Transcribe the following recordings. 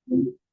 Jadi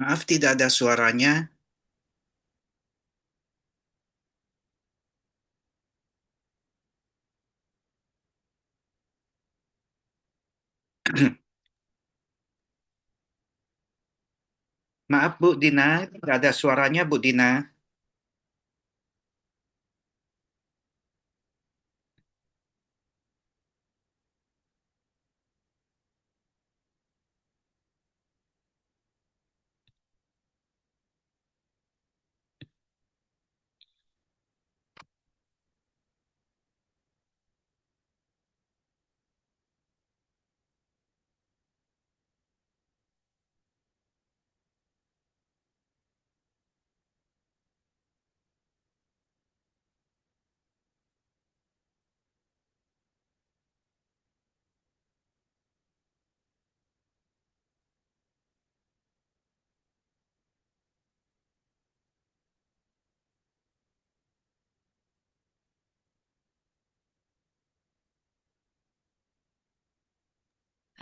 Maaf, tidak ada suaranya. Maaf, Bu Dina, tidak ada suaranya, Bu Dina.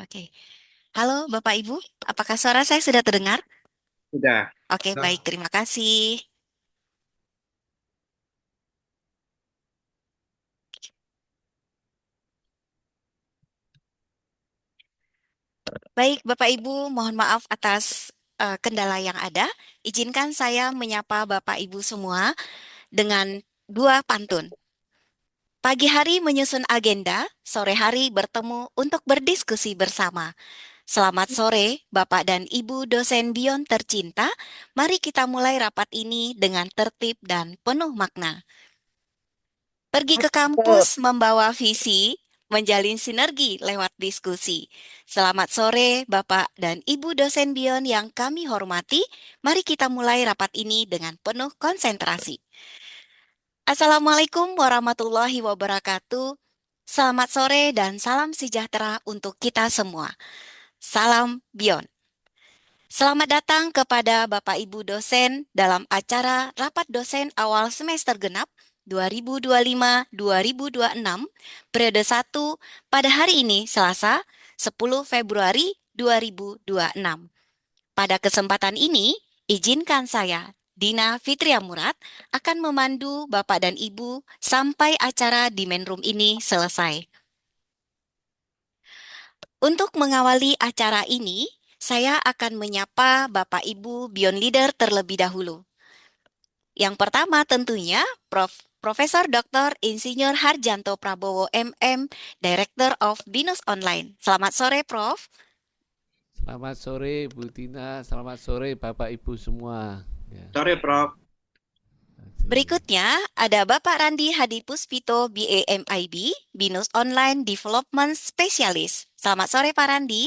Oke. Halo Bapak Ibu, apakah suara saya sudah terdengar? Sudah. Oke, baik, terima kasih. Baik, Bapak Ibu, mohon maaf atas kendala yang ada. Izinkan saya menyapa Bapak Ibu semua dengan dua pantun. Pagi hari menyusun agenda, sore hari bertemu untuk berdiskusi bersama. Selamat sore, Bapak dan Ibu dosen Bion tercinta. Mari kita mulai rapat ini dengan tertib dan penuh makna. Pergi ke kampus membawa visi, menjalin sinergi lewat diskusi. Selamat sore, Bapak dan Ibu dosen Bion yang kami hormati. Mari kita mulai rapat ini dengan penuh konsentrasi. Assalamualaikum warahmatullahi wabarakatuh. Selamat sore dan salam sejahtera untuk kita semua. Salam Bion. Selamat datang kepada Bapak Ibu dosen dalam acara Rapat Dosen Awal Semester Genap 2025-2026 periode 1 pada hari ini Selasa 10 Februari 2026. Pada kesempatan ini, izinkan saya, Dina Fitria Murad, akan memandu Bapak dan Ibu sampai acara di main room ini selesai. Untuk mengawali acara ini, saya akan menyapa Bapak Ibu Beyond Leader terlebih dahulu. Yang pertama tentunya Profesor Dr. Insinyur Harjanto Prabowo MM, Director of Binus Online. Selamat sore, Prof. Selamat sore Bu Tina, selamat sore Bapak Ibu semua. Ya. Sore, Prof. Berikutnya ada Bapak Randi Hadi Puspito, BAMIB, Binus Online Development Specialist. Selamat sore, Pak Randi.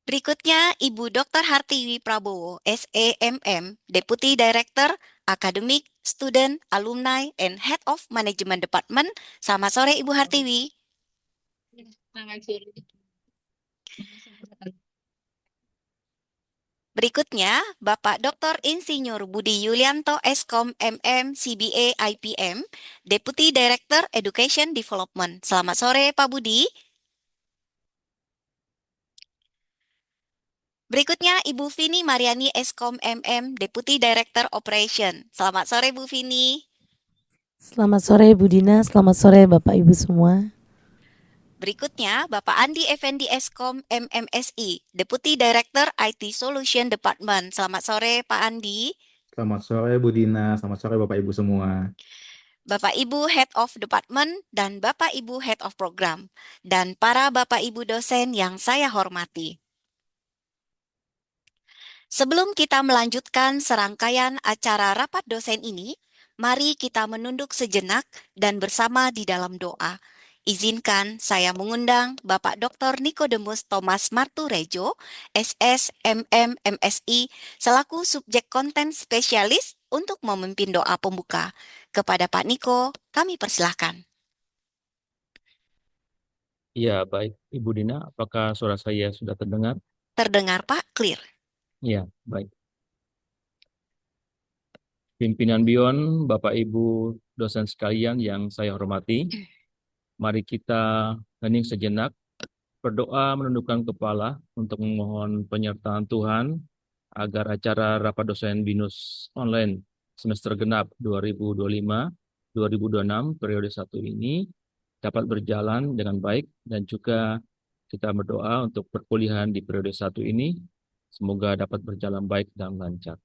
Berikutnya, Ibu Dr. Hartiwi Prabowo, SEMM, Deputy Director, Academic, Student, Alumni, and Head of Management Department. Selamat sore, Ibu Hartiwi. Selamat sore. Berikutnya, Bapak Dr. Insinyur Budi Yulianto, Eskom, MM, CBA, IPM, Deputy Director Education Development. Selamat sore, Pak Budi. Berikutnya, Ibu Vini Mariani, Eskom, MM, Deputy Director Operation. Selamat sore, Bu Vini. Selamat sore Bu Dina, selamat sore Bapak Ibu semua. Berikutnya, Bapak Andi Effendi Eskom MMSI, Deputy Director IT Solution Department. Selamat sore, Pak Andi. Selamat sore Bu Dina, selamat sore Bapak Ibu semua. Bapak Ibu Head of Department dan Bapak Ibu Head of Program, dan para Bapak Ibu dosen yang saya hormati. Sebelum kita melanjutkan serangkaian acara rapat dosen ini, mari kita menunduk sejenak dan bersama di dalam doa. Izinkan saya mengundang Bapak Dr. Nikodemus Thomas Marturejo, SSMM MSI, selaku subjek konten spesialis untuk memimpin doa pembuka. Kepada Pak Niko, kami persilahkan. Ya, baik. Ibu Dina, apakah suara saya sudah terdengar? Terdengar Pak, clear. Ya, baik. Pimpinan BION, Bapak Ibu dosen sekalian yang saya hormati, mari kita hening sejenak, berdoa menundukkan kepala untuk memohon penyertaan Tuhan agar acara Rapat Dosen BINUS Online semester genap 2025-2026 periode 1 ini dapat berjalan dengan baik, dan juga kita berdoa untuk perkuliahan di periode 1 ini semoga dapat berjalan baik dan lancar.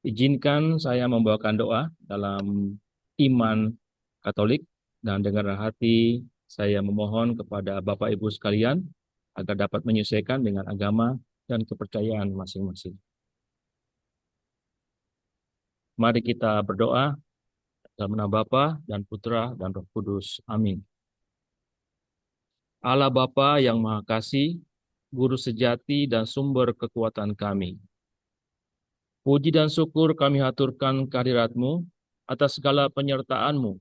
Izinkan saya membawakan doa dalam iman Katolik, dan dengan hati saya memohon kepada Bapak Ibu sekalian agar dapat menyesuaikan dengan agama dan kepercayaan masing-masing. Mari kita berdoa dalam nama Bapa dan Putra dan Roh Kudus. Amin. Allah Bapa yang Maha Kasih, Guru sejati dan sumber kekuatan kami, puji dan syukur kami haturkan kehadirat-Mu atas segala penyertaan-Mu,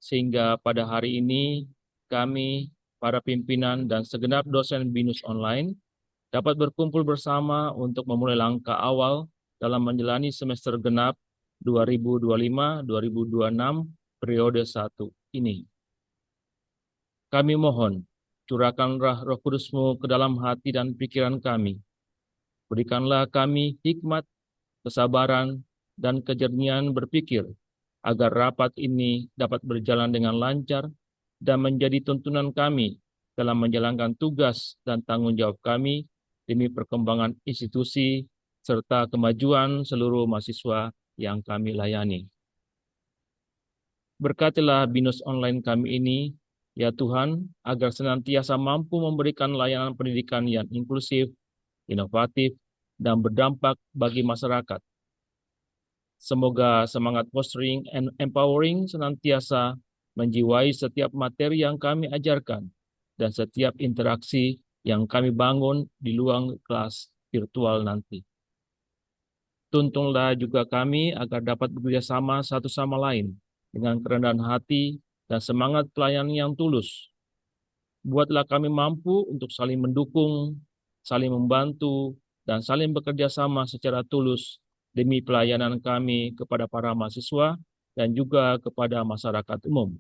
sehingga pada hari ini kami, para pimpinan dan segenap dosen BINUS Online, dapat berkumpul bersama untuk memulai langkah awal dalam menjalani semester genap 2025-2026 periode 1 ini. Kami mohon, curahkanlah Roh Kudus-Mu ke dalam hati dan pikiran kami. Berikanlah kami hikmat, kesabaran, dan kejernihan berpikir, agar rapat ini dapat berjalan dengan lancar dan menjadi tuntunan kami dalam menjalankan tugas dan tanggung jawab kami demi perkembangan institusi serta kemajuan seluruh mahasiswa yang kami layani. Berkatilah BINUS online kami ini, ya Tuhan, agar senantiasa mampu memberikan layanan pendidikan yang inklusif, inovatif, dan berdampak bagi masyarakat. Semoga semangat fostering and empowering senantiasa menjiwai setiap materi yang kami ajarkan dan setiap interaksi yang kami bangun di luar kelas virtual nanti. Tuntunlah juga kami agar dapat bekerjasama satu sama lain dengan kerendahan hati dan semangat pelayanan yang tulus. Buatlah kami mampu untuk saling mendukung, saling membantu, dan saling bekerja sama secara tulus demi pelayanan kami kepada para mahasiswa dan juga kepada masyarakat umum.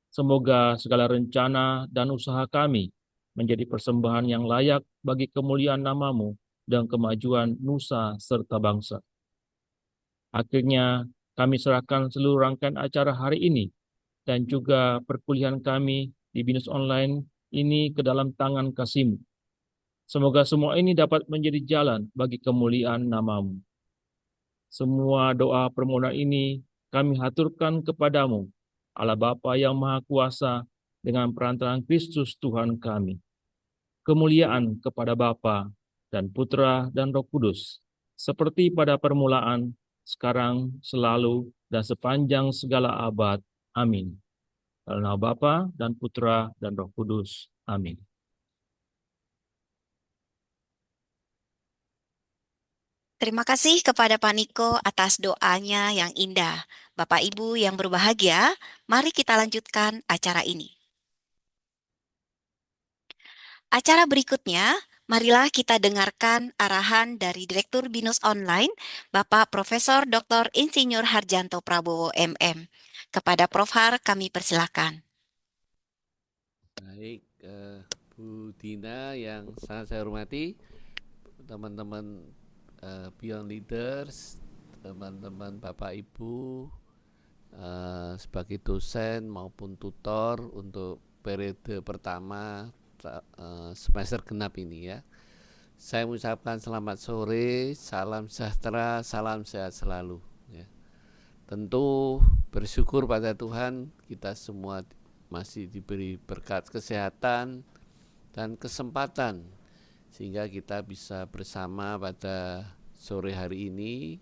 Semoga segala rencana dan usaha kami menjadi persembahan yang layak bagi kemuliaan nama-Mu dan kemajuan nusa serta bangsa. Akhirnya, kami serahkan seluruh rangkaian acara hari ini dan juga perkuliahan kami di BINUS online ini ke dalam tangan kasih-Mu. Semoga semua ini dapat menjadi jalan bagi kemuliaan nama-Mu. Semua doa permohonan ini kami haturkan kepadamu, Allah Bapa yang Maha Kuasa, dengan perantaraan Kristus Tuhan kami. Kemuliaan kepada Bapa dan Putra dan Roh Kudus, seperti pada permulaan, sekarang, selalu, dan sepanjang segala abad. Amin. Dalam nama Bapa dan Putra dan Roh Kudus. Amin. Terima kasih kepada Pak Niko atas doanya yang indah. Bapak Ibu yang berbahagia, mari kita lanjutkan acara ini. Acara berikutnya, marilah kita dengarkan arahan dari Direktur BINUS Online, Bapak Profesor Dr. Insinyur Harjanto Prabowo MM. Kepada Prof. Har, kami persilakan. Baik, Bu Dina yang sangat saya hormati, teman-teman Beyond Leaders, teman-teman Bapak Ibu, sebagai dosen maupun tutor untuk periode pertama semester genap ini ya. Saya mengucapkan selamat sore, salam sejahtera, salam sehat selalu ya. Tentu bersyukur pada Tuhan kita semua masih diberi berkat kesehatan dan kesempatan sehingga kita bisa bersama pada sore hari ini,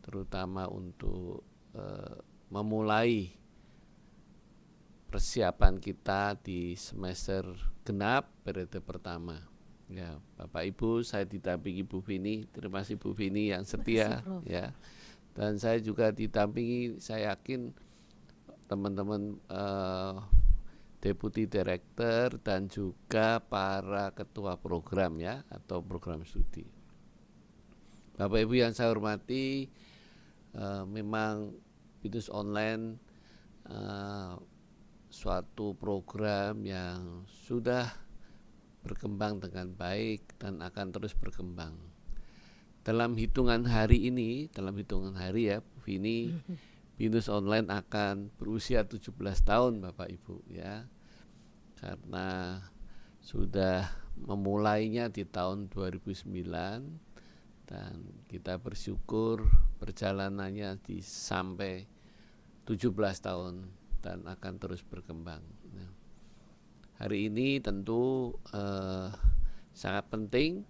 terutama untuk memulai persiapan kita di semester genap periode pertama. Ya, Bapak Ibu, saya didampingi Bu Vini. Terima kasih Bu Vini yang setia ya. Dan saya juga didampingi, saya yakin teman-teman Deputi Director dan juga para ketua program ya atau program studi. Bapak Ibu yang saya hormati, memang BINUS online suatu program yang sudah berkembang dengan baik dan akan terus berkembang. Dalam hitungan hari ini, ya Bu Vini, BINUS online akan berusia 17 tahun Bapak Ibu ya. Karena sudah memulainya di tahun 2009 dan kita bersyukur perjalanannya sampai 17 tahun dan akan terus berkembang. Nah, hari ini tentu sangat penting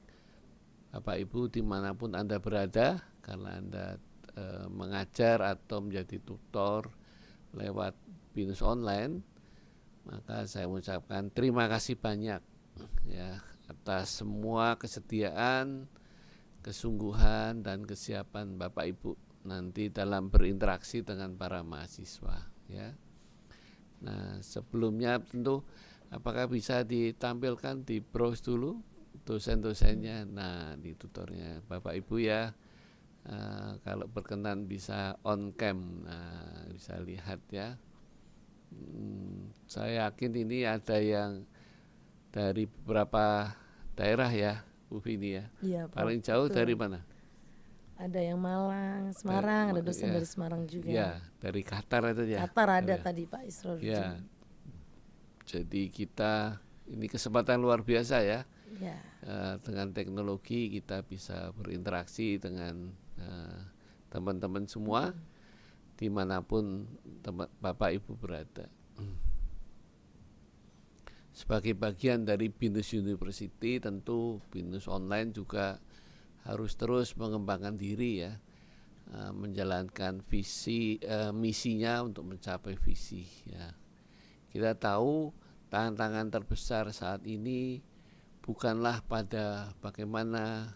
Bapak Ibu dimanapun Anda berada, karena Anda mengajar atau menjadi tutor lewat BINUS online, maka saya mengucapkan terima kasih banyak ya atas semua kesediaan, kesungguhan dan kesiapan Bapak Ibu nanti dalam berinteraksi dengan para mahasiswa ya. Nah, sebelumnya tentu apakah bisa ditampilkan di browse dulu dosen-dosennya. Nah, di tutornya Bapak Ibu ya. Kalau berkenan bisa on cam, nah, bisa lihat ya. Saya yakin ini ada yang dari beberapa daerah ya, Bu Vini ya. Iya, Prof. Paling jauh Betul. dari mana? Ada yang Malang, Semarang, ada dosen Ya, dari Semarang juga. ya, dari Qatar itu ya. Qatar ada Ya. tadi Pak Isror. Ya, jadi kita ini kesempatan luar biasa ya. Ya. Dengan teknologi kita bisa berinteraksi dengan teman-teman semua dimanapun Bapak Ibu berada. Sebagai bagian dari BINUS University, tentu BINUS Online juga harus terus mengembangkan diri ya, menjalankan misinya untuk mencapai visi ya. Kita tahu tantangan terbesar saat ini bukanlah pada bagaimana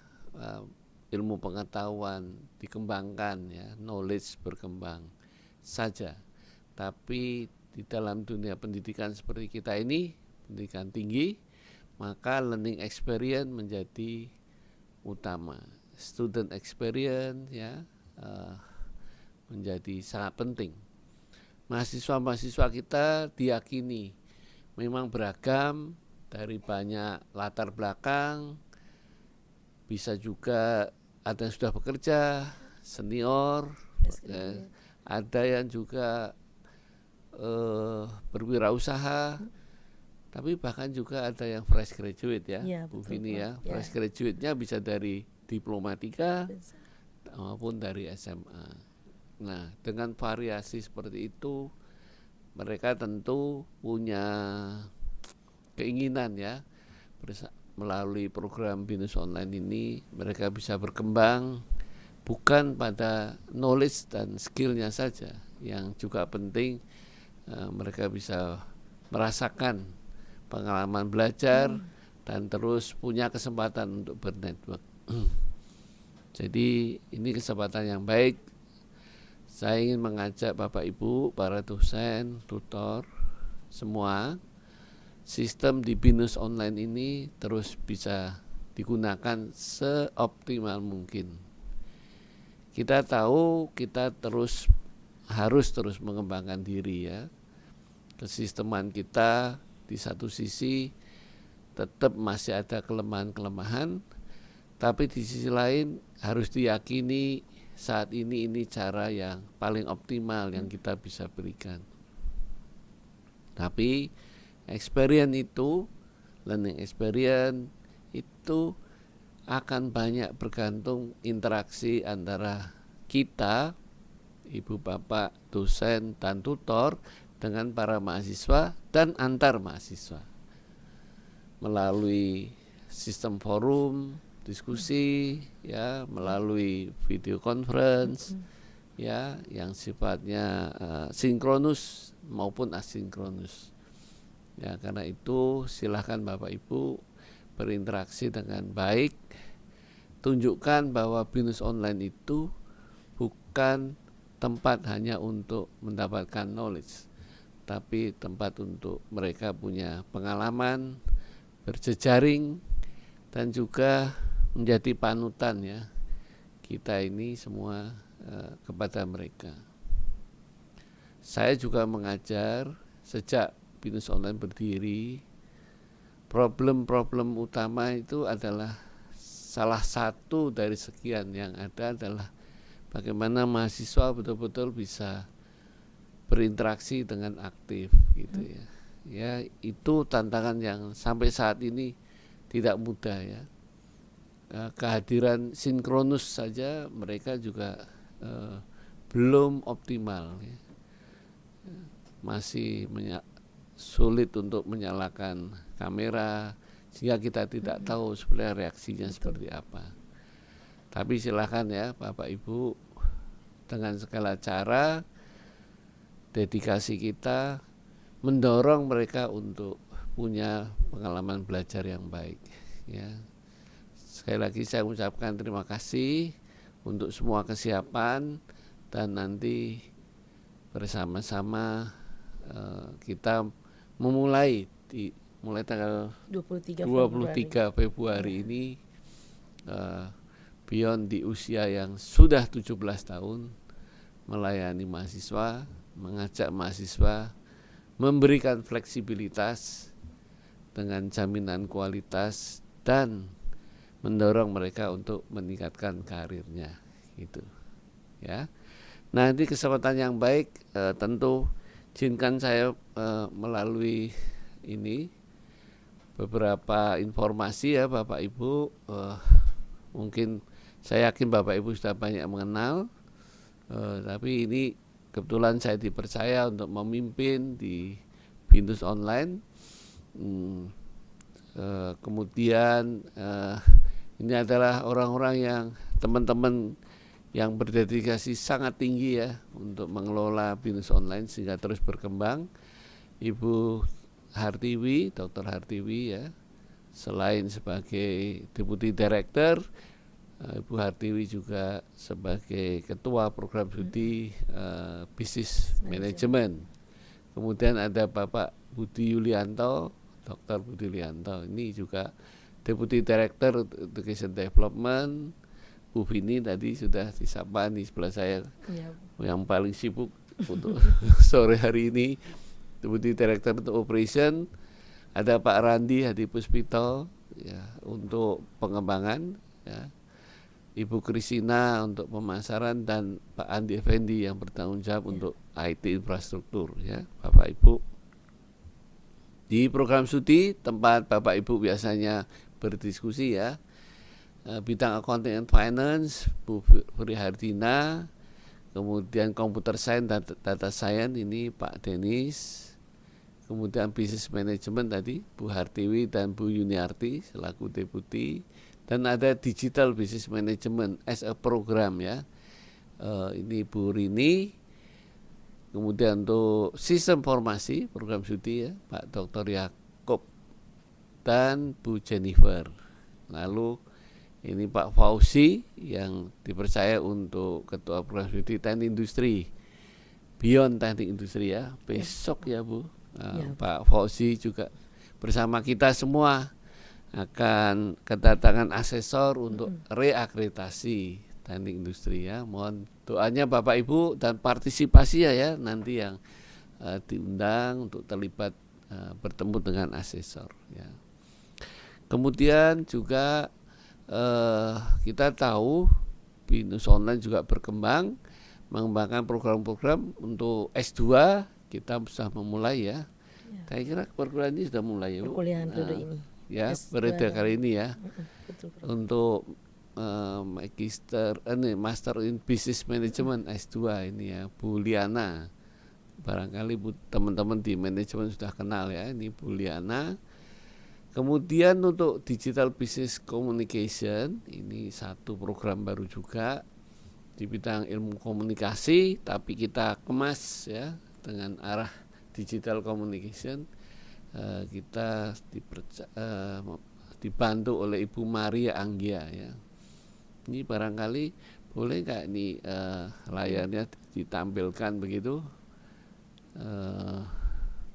ilmu pengetahuan dikembangkan ya, knowledge berkembang saja, tapi di dalam dunia pendidikan seperti kita ini, pendidikan tinggi, maka learning experience menjadi utama. Student experience ya menjadi sangat penting. Mahasiswa-mahasiswa kita diyakini memang beragam dari banyak latar belakang, bisa juga ada yang sudah bekerja, senior, ada yang juga berwirausaha, tapi bahkan juga ada yang fresh graduate ya, Bu Vini ya. Fresh graduate-nya bisa dari diplomatika maupun dari SMA. Nah, dengan variasi seperti itu, mereka tentu punya keinginan ya, melalui program BINUS Online ini mereka bisa berkembang bukan pada knowledge dan skillnya saja, yang juga penting mereka bisa merasakan pengalaman belajar dan terus punya kesempatan untuk bernetwork. Jadi ini kesempatan yang baik. Saya ingin mengajak Bapak Ibu, para dosen, tutor, semua, sistem di BINUS Online ini terus bisa digunakan seoptimal mungkin. Kita tahu kita harus terus mengembangkan diri ya. Kesisteman kita di satu sisi tetap masih ada kelemahan-kelemahan, tapi di sisi lain harus diyakini saat ini cara yang paling optimal yang kita bisa berikan. Tapi experience itu, learning experience itu akan banyak bergantung interaksi antara kita, ibu bapak, dosen dan tutor dengan para mahasiswa dan antar mahasiswa melalui sistem forum, diskusi ya, melalui video conference ya, yang sifatnya sinkronus maupun asinkronus ya. Karena itu silahkan Bapak Ibu berinteraksi dengan baik, tunjukkan bahwa BINUS Online itu bukan tempat hanya untuk mendapatkan knowledge, tapi tempat untuk mereka punya pengalaman, berjejaring, dan juga menjadi panutan ya kita ini semua kepada mereka. Saya juga mengajar sejak BINUS Online berdiri. Problem-problem utama itu adalah salah satu dari sekian yang ada adalah bagaimana mahasiswa betul-betul bisa berinteraksi dengan aktif gitu ya. Ya, itu tantangan yang sampai saat ini tidak mudah ya. Kehadiran sinkronus saja mereka juga belum optimal ya. Masih sulit untuk menyalakan kamera sehingga kita tidak tahu sebenarnya reaksinya seperti apa. Tapi silakan ya Bapak Ibu, dengan segala cara dedikasi kita mendorong mereka untuk punya pengalaman belajar yang baik ya. Sekali lagi saya ucapkan terima kasih untuk semua kesiapan, dan nanti bersama-sama kita mulai tanggal 23 Februari ini Beyond di usia yang sudah 17 tahun melayani mahasiswa, mengajak mahasiswa memberikan fleksibilitas dengan jaminan kualitas dan mendorong mereka untuk meningkatkan karirnya gitu ya. Nah, di kesempatan yang baik tentu izinkan saya melalui ini beberapa informasi ya Bapak Ibu. Mungkin saya yakin Bapak Ibu sudah banyak mengenal, tapi ini kebetulan saya dipercaya untuk memimpin di Binus Online. Kemudian ini adalah orang-orang yang teman-teman yang berdedikasi sangat tinggi ya untuk mengelola Binus Online sehingga terus berkembang. Ibu Hartiwi, Dr. Hartiwi ya, selain sebagai Deputy Director, Ibu Hartiwi juga sebagai Ketua Program Studi Business Management. Kemudian ada Bapak Budi Yulianto, Dr. Budi Yulianto, ini juga Deputy Director Education Development. Bu Vini tadi sudah disapa di sebelah saya, yang paling sibuk untuk sore hari ini, Deputy Director untuk Operation. Ada Pak Randi Hadi Puspito ya, untuk pengembangan ya. Ibu Krisina untuk pemasaran dan Pak Andi Effendi yang bertanggung jawab untuk IT infrastruktur ya, Bapak Ibu. Di program studi tempat Bapak Ibu biasanya berdiskusi ya, bidang accounting and finance Bu Frihardina, kemudian computer science dan data science ini Pak Denis, kemudian business management tadi Bu Hartiwi dan Bu Yuniarti selaku deputi, dan ada digital business management as a program ya, ini Bu Rini. Kemudian untuk sistem formasi program studi ya Pak Dr. Yakob dan Bu Jennifer. Lalu ini Pak Fauzi yang dipercaya untuk Ketua Program Studi Teknik Industri, Beyond Teknik Industri ya, besok ya Bu. Pak Fauzi juga bersama kita semua akan kedatangan asesor untuk reakreditasi teknik industri ya. Mohon doanya Bapak Ibu dan partisipasi ya nanti yang diundang untuk terlibat bertemu dengan asesor ya. Kemudian juga kita tahu Binus Online juga berkembang mengembangkan program-program untuk S2. Kita sudah memulai ya. Saya kira perkuliahan ini sudah mulai ya Bu. Perkuliahan periode ini. Ya, S2 periode kali ini ya. Betul, untuk Master in Business Management S2 ini ya, Bu Liana. Barangkali teman-teman di manajemen sudah kenal ya, ini Bu Liana. Kemudian untuk Digital Business Communication, ini satu program baru juga di bidang ilmu komunikasi, tapi kita kemas ya dengan arah digital communication. Kita dibantu oleh Ibu Maria Anggia ya. Ini barangkali boleh nggak ini layarnya ditampilkan begitu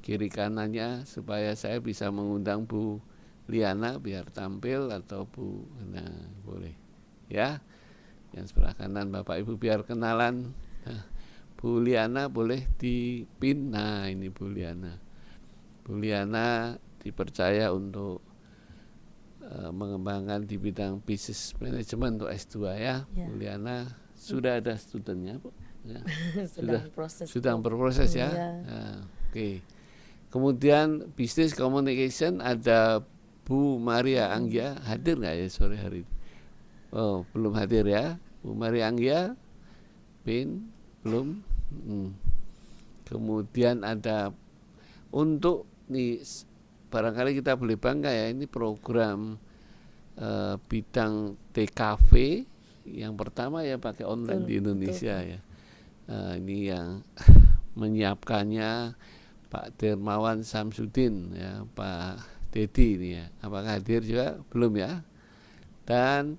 kiri kanannya supaya saya bisa mengundang Bu Liana biar tampil, atau Bu, nah boleh ya, yang sebelah kanan Bapak Ibu biar kenalan. Bu Liana boleh dipin. Nah ini Bu Liana. Bu Liana dipercaya untuk mengembangkan di bidang business management untuk S2 ya. Bu Liana sudah ada studennya Bu ya. Sudah berproses ya. Nah, oke. Kemudian business communication ada Bu Maria Anggia. Hadir nggak ya sore hari ini? Oh belum hadir ya. Bu Maria Anggia pin belum. Kemudian ada untuk nih, barangkali kita boleh bangga ya, ini program bidang TKV yang pertama ya pakai online di Indonesia ya. Ini yang menyiapkannya Pak Dermawan Samsudin ya, Pak Dedi ini ya. Apakah hadir juga? Belum ya. Dan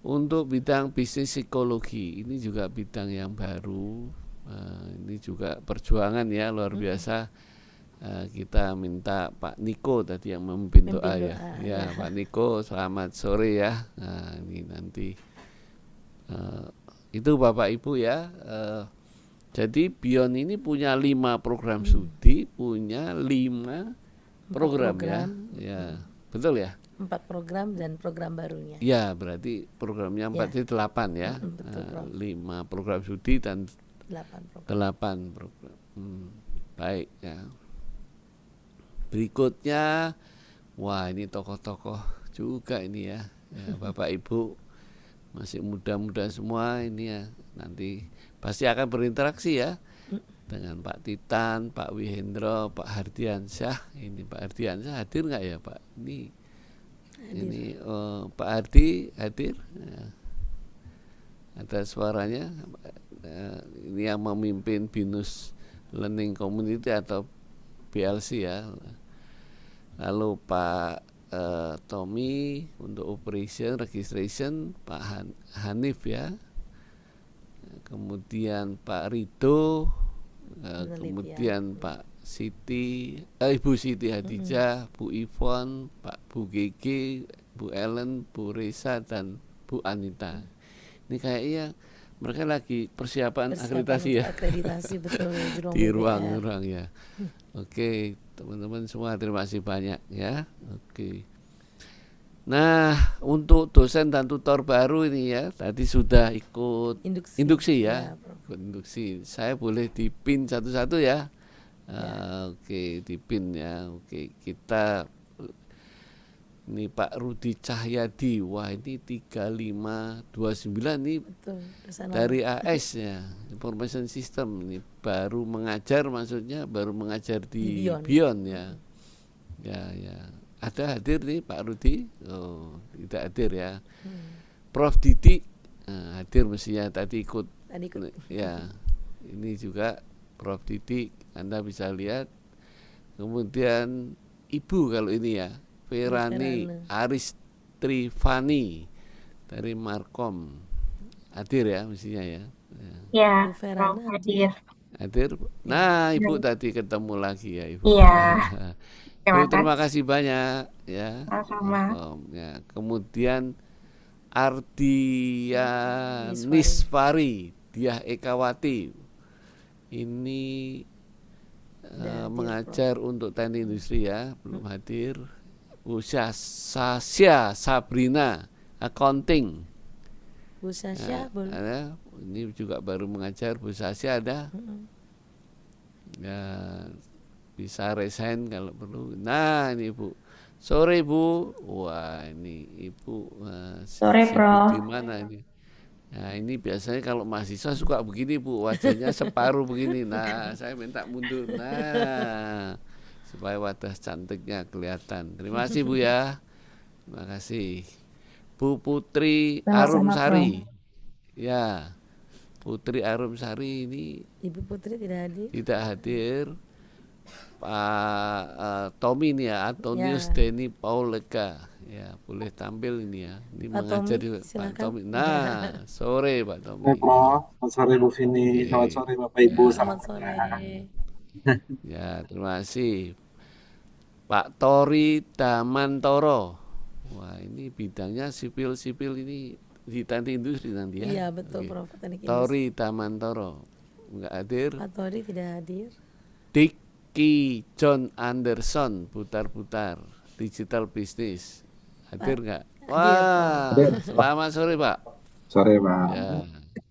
untuk bidang bisnis psikologi ini juga bidang yang baru. Ini juga perjuangan ya luar biasa. Kita minta Pak Niko tadi yang memimpin doa ya. Ya Pak Niko, selamat sore ya. Nah ini nanti itu Bapak Ibu ya. Jadi Beyond ini punya 5 program studi, punya 5 program ya. Ya, betul ya? 4 program dan program barunya. Ya, berarti programnya 4 jadi 8 ya. Betul, Prof. 5 program studi dan 8 program. 8 program. Baik ya. Berikutnya, wah ini tokoh-tokoh juga ini ya. Bapak Ibu masih muda-muda semua ini ya. Nanti pasti akan berinteraksi ya dengan Pak Titan, Pak Wihendro, Pak Hardiansyah. Ini Pak Hardiansyah hadir nggak ya Pak? Ini Pak Hardi hadir. Ya. Ada suaranya. Ini yang memimpin BINUS Learning Community atau BLC ya. Lalu Pak Tommy untuk operation registration, Pak Hanif ya. Kemudian Pak Rido, kemudian Pak Ibu Siti Hadijah, Bu Ivon, Bu Gigi, Bu Ellen, Bu Risa dan Bu Anita. Ini kayaknya mereka lagi persiapan akreditasi ya. Akreditasi betul di ruang-ruang ya. Oke, teman-teman semua terima kasih banyak ya. Oke. Nah, untuk dosen dan tutor baru ini ya, tadi sudah ikut induksi ya. Ikut induksi. Saya boleh dipin satu-satu ya. Oke, dipin ya. Oke, kita ini Pak Rudi Cahyadi. Wah, ini 3529 nih. Betul, dari AS ya, Information System ini baru mengajar, maksudnya baru mengajar di Beyond ya. Ya. Ada hadir nih Pak Rudi? Oh, tidak hadir ya. Prof Didik hadir mestinya tadi ikut. Ya, ini juga Prof Didik, Anda bisa lihat. Kemudian Ibu kalau ini ya, Ferani Aristrifani dari Markom hadir ya mestinya ya. Ya, Prof hadir. Hadir. Nah, Ibu tadi ketemu lagi ya Ibu. Iya. Bu, terima kasih banyak ya. Sama-sama. Ya. Kemudian Ardianisvari Diah Ekawati ini mengajar untuk teknik industri ya, belum hadir. Bu Sasya Sabrina accounting. Bu Sasya ada. Ini juga baru mengajar. Bu Sasya ada. Ya, bisa resign kalau perlu. Nah ini Bu, sore Bu. Wah ini Ibu sore Prof. Di mana ini? Nah ini biasanya kalau mahasiswa suka begini Bu, wajahnya separuh begini. Nah saya minta mundur. Nah supaya wajah cantiknya kelihatan. Terima kasih Bu ya. Terima kasih. Bu Putri Arumsari. Ya, Putri Arumsari ini. Ibu Putri tidak hadir. Tidak hadir. Pak Tommy ini ya, Antonius Denny Paulega ya, boleh tampil ini ya. Ini Pak mengajar Tommy, Pak Tommy. Nah, sore Pak Tommy. Selamat sore Bu Vini, selamat sore Bapak Ibu. Selamat sore. Ya, terima kasih. Pak Tori Damantoro. Wah, ini bidangnya sipil ini di teknik industri nanti ya. Iya, betul Prof. Tori Damantoro. Enggak hadir. Pak Tori tidak hadir. Ki John Anderson putar-putar digital business hadir nggak? Wah, selamat sore Pak. Sore Pak. Ya,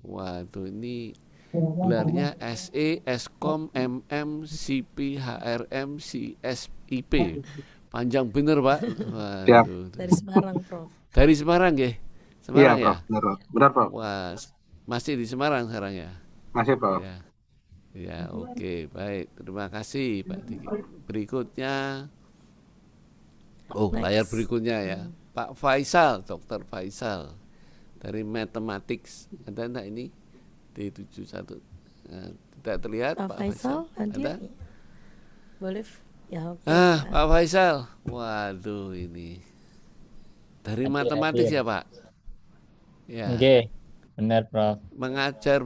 waduh ini gelarnya SE, Eskom, MM, CP, HRM, CSIP. Panjang bener Pak. Waduh. Dari Semarang Prof. Dari Semarang ya? Semarang ya? Benar Prof. Wah, masih di Semarang sekarang ya? Masih Prof. Ya, oke, baik. Terima kasih Pak Diki. Berikutnya, layar berikutnya ya, Pak Faisal, Dr. Faisal dari Mathematics. Ada enggak ini D71? Tidak terlihat Pak Faisal. Ada? Boleh ya. Pak Faisal. Waduh ini dari Mathematics ya Pak. Ya. Oke. Benar, Prof. Mengajar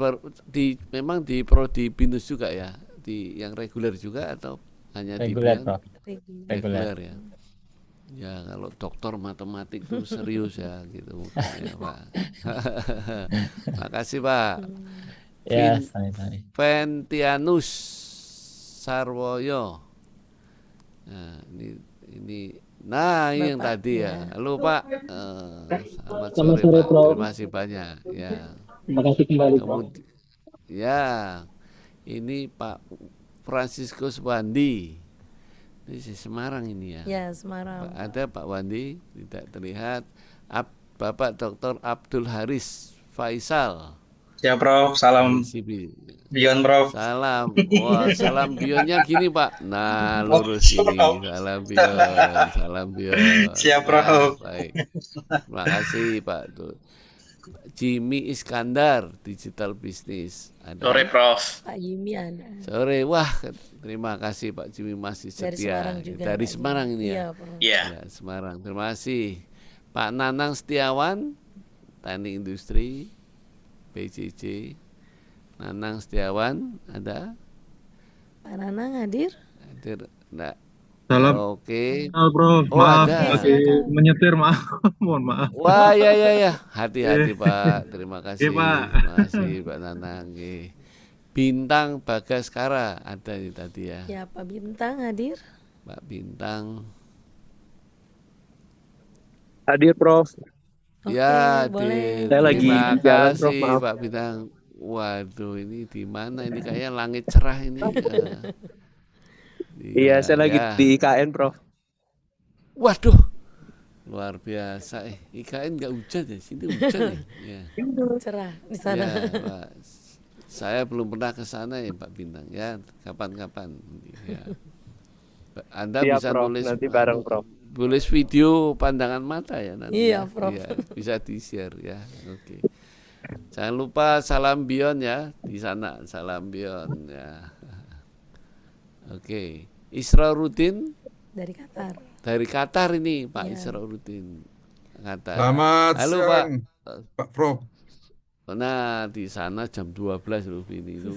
memang di prodi BINUS juga ya, di yang reguler juga atau hanya reguler, di Prof. Reguler ya. Ya kalau doktor matematik itu serius ya gitu ya Pak. Makasih Pak. Ya, saya. Ventianus Sarwoyo. Nah, ini yang tadi ya. Halo Pak. Selamat Selamat sore sore, Pak. Prof. Terima kasih banyak. Ya. Terima kasih kembali, Prof. Ya, ini Pak Franciscus Wandi. Ini si Semarang ini ya. Ya, Semarang. Ada Pak Wandi, tidak terlihat. Bapak Dr. Abdul Haris Faisal. Ya Prof, salam Bion Prof. Salam. Wah, salam Bionnya gini Pak. Nah, lurus ini. Salam Bion. Salam Bion. Siap Prof. Baik. Terima kasih Pak. Jimmy Iskandar, Digital Business. Ada. Sore Prof. Pak Jimmy ada. Sore, wah terima kasih Pak Jimmy masih Dari setia. Semarang juga, Dari Pak Semarang Jimmy. ini ya. Iya. Ya, Semarang. Terima kasih. Pak Nanang Setiawan, Teknik Industri, PJJ. Nanang Setiawan ada? Pak Nanang hadir? Hadir. Enggak. Salam. Oke. Prof, Oh, maaf ada. lagi menyetir, maaf. Mohon maaf. Wah, ya. Hati-hati Pak. Terima kasih. Iya, Pak. Terima kasih Pak Nanang. Bintang Bagaskara ada ini tadi ya. Ya, Pak Bintang hadir? Pak Bintang. Hadir, Prof. Ya, boleh. Saya lagi terima jalan, Prof, kasih maaf. Pak Bintang. Waduh, ini di mana? Ini kayaknya langit cerah ini. Iya, saya lagi di IKN, Prof. Waduh, luar biasa. IKN nggak hujan ya? Sini hujan ya? Cerah di sana. Ya, Pak. Saya belum pernah ke sana ya Pak Bintang ya. Kapan-kapan. Ya. Anda Siap, bisa Prof. nulis Nanti bareng, Prof. Tulis video pandangan mata ya nanti. Iya, ya. Prof. Ya, bisa di-share ya. Oke. Jangan lupa salam Bion ya di sana, salam Bion ya. Oke. Israrudin Dari Qatar. dari Qatar ini Pak Ya. Israrudin Qatar. Selamat Halo siang, Pak. Pak Prof. Nah, di sana jam 12 loh ini itu.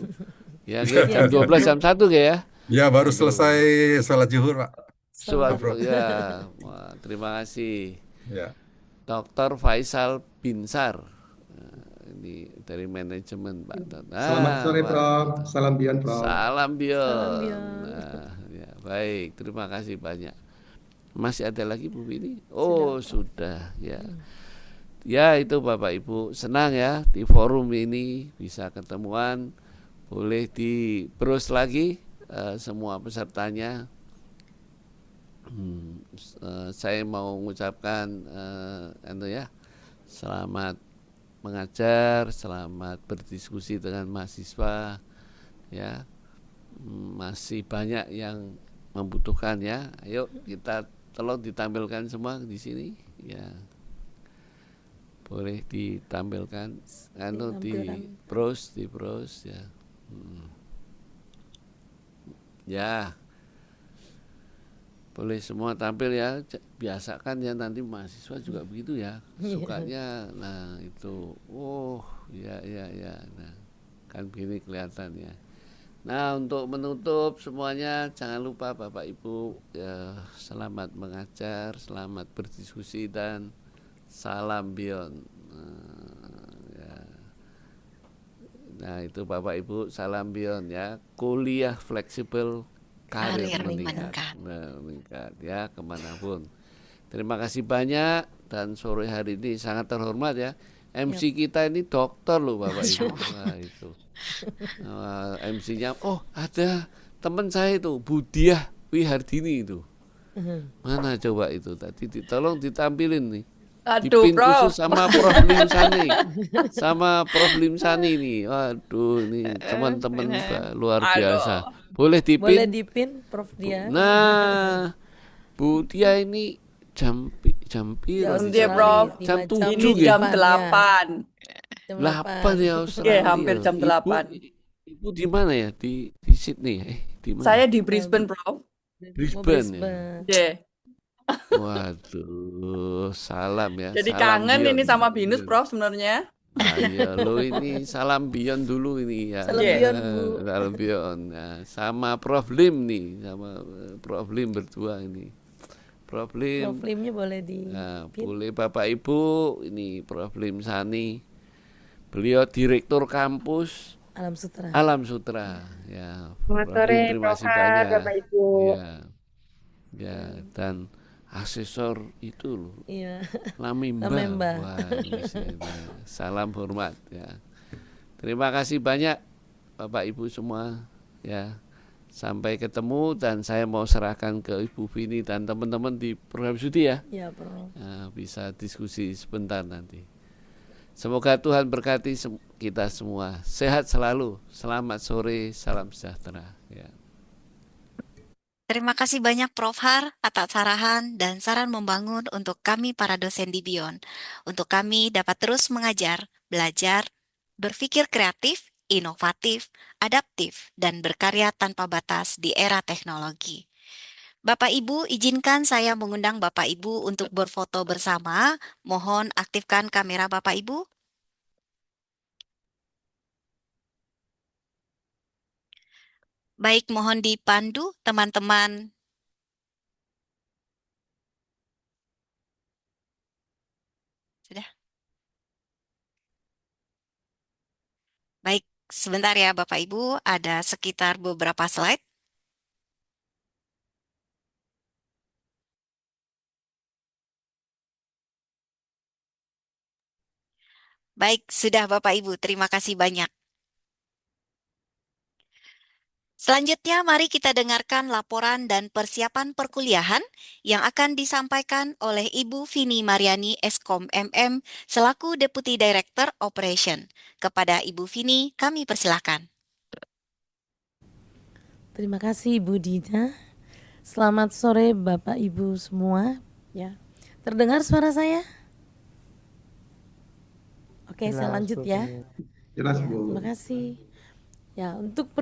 Ya, jam 12 jam 1 ya. Ya, baru selesai sholat zuhur, Pak. Suatu ya. Wah, terima kasih. Ya. Dr. Faisal Binsar. Ini dari manajemen Pak. Selamat sore, Prof. Salam Bion, Prof. Salam Bion. Salam Bion. Nah, ya, baik, terima kasih banyak. Masih ada lagi Bu Wini? Oh, sudah ya. Ya, itu Bapak Ibu, senang ya di forum ini bisa ketemuan. Boleh di-browse lagi semua pesertanya. Saya mau mengucapkan selamat mengajar, selamat berdiskusi dengan mahasiswa ya. Masih banyak yang membutuhkan ya. Ayo kita tolong ditampilkan semua di sini ya. Boleh ditampilkan di browse ya. Ya. Boleh semua tampil ya, biasakan ya nanti mahasiswa juga begitu ya, sukanya, nah itu, ya, nah kan begini kelihatan ya. Nah untuk menutup semuanya jangan lupa Bapak Ibu ya, selamat mengajar, selamat berdiskusi dan salam Bion. Nah itu Bapak Ibu salam Bion ya, kuliah fleksibel. Karir meningkat ya kemanapun. Terima kasih banyak dan sore hari ini sangat terhormat ya. MC kita ini dokter loh Bapak Ibu. Nah, itu. MC-nya ada teman saya itu Budiah Wihardini itu. Mana coba itu tadi tolong ditampilin nih. Dipin khusus sama Prof. Limsani. Sama Prof. Limsani nih. Waduh, ini teman-teman luar biasa. Boleh dipin Prof dia. Nah, Bu Dia ini jam dia Prof. Jam 7 ini jam 8. 8 ya Australia. Hampir jam 8. Ibu di mana ya? Di Sydney. Di mana? Saya di Brisbane, Prof. Brisbane ya. Yeah. Waduh, salam ya. Jadi salam kangen Bion. ini sama Binus, Prof, sebenarnya. Iya, lo ini salam Bion dulu ini ya. Salam Bion, Bu. Salam Bion. Nah, sama Prof Lim nih, sama Prof Lim berdua ini. Prof Lim. Prof Limnya boleh boleh Bapak Ibu, ini Prof Lim Sani. Beliau direktur kampus Alam Sutra. Alam Sutra. Ya, Selamat Prof sore, Din, terima Prof. kasih banyak. Bapak Ibu. Ya, ya, dan asesor itu loh, Iya. Lamimba. Lamemba. Wah, salam hormat ya. Terima kasih banyak Bapak Ibu semua ya. Sampai ketemu dan saya mau serahkan ke Ibu Vini dan teman-teman di program studi ya. Iya, Prof. Nah, bisa diskusi sebentar nanti. Semoga Tuhan berkati kita semua. Sehat selalu. Selamat sore, salam sejahtera ya. Terima kasih banyak Prof. Har atas arahan dan saran membangun untuk kami para dosen di Beyond. Untuk kami dapat terus mengajar, belajar, berpikir kreatif, inovatif, adaptif, dan berkarya tanpa batas di era teknologi. Bapak Ibu, izinkan saya mengundang Bapak Ibu untuk berfoto bersama. Mohon aktifkan kamera Bapak Ibu. Baik, mohon dipandu teman-teman. Sudah. Baik, sebentar ya Bapak Ibu, ada sekitar beberapa slide. Baik, sudah Bapak Ibu, terima kasih banyak. Selanjutnya, mari kita dengarkan laporan dan persiapan perkuliahan yang akan disampaikan oleh Ibu Vini Mariani Eskom MM selaku Deputy Director Operation. Kepada Ibu Vini, kami persilahkan. Terima kasih Ibu Dina. Selamat sore Bapak Ibu semua. Ya, terdengar suara saya? Oke, saya lanjut ya. Jelas, Ya, Bu. terima kasih. Ya, untuk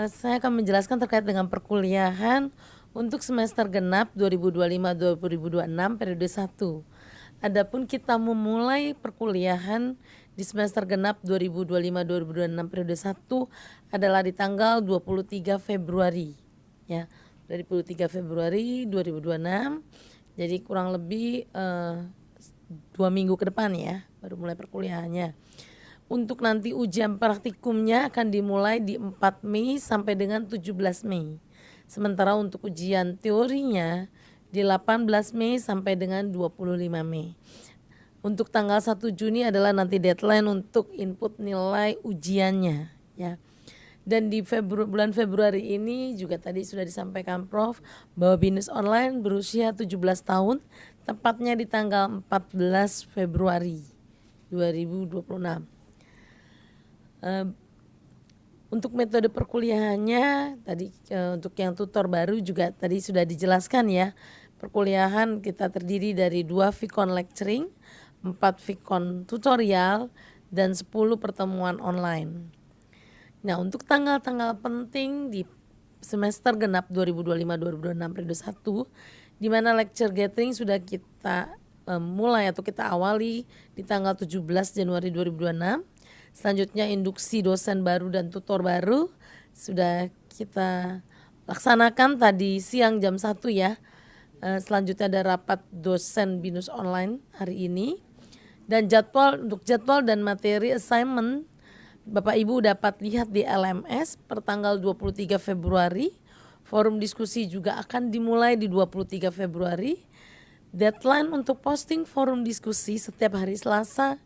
saya akan menjelaskan terkait dengan perkuliahan untuk semester genap 2025-2026 periode 1. Adapun kita memulai perkuliahan di semester genap 2025-2026 periode 1 adalah di tanggal 23 Februari. Ya, dari 23 Februari 2026. Jadi kurang lebih 2 minggu ke depan ya, baru mulai perkuliahannya. Untuk nanti ujian praktikumnya akan dimulai di 4 Mei sampai dengan 17 Mei. Sementara untuk ujian teorinya di 18 Mei sampai dengan 25 Mei. Untuk tanggal 1 Juni adalah nanti deadline untuk input nilai ujiannya ya. Dan di bulan Februari ini juga tadi sudah disampaikan Prof bahwa BINUS online berusia 17 tahun, tepatnya di tanggal 14 Februari 2026. Untuk metode perkuliahannya tadi untuk yang tutor baru juga tadi sudah dijelaskan ya. Perkuliahan kita terdiri dari 2 Vicon lecturing, 4 Vicon tutorial, dan 10 pertemuan online. Nah, untuk tanggal-tanggal penting di semester genap 2025-2026 periode 1 di mana lecture gathering sudah kita mulai atau kita awali di tanggal 17 Januari 2026. Selanjutnya induksi dosen baru dan tutor baru sudah kita laksanakan tadi siang jam 1 ya. Selanjutnya ada rapat dosen BINUS online hari ini. Dan untuk jadwal dan materi assignment Bapak Ibu dapat lihat di LMS per tanggal 23 Februari. Forum diskusi juga akan dimulai di 23 Februari. Deadline untuk posting forum diskusi setiap hari Selasa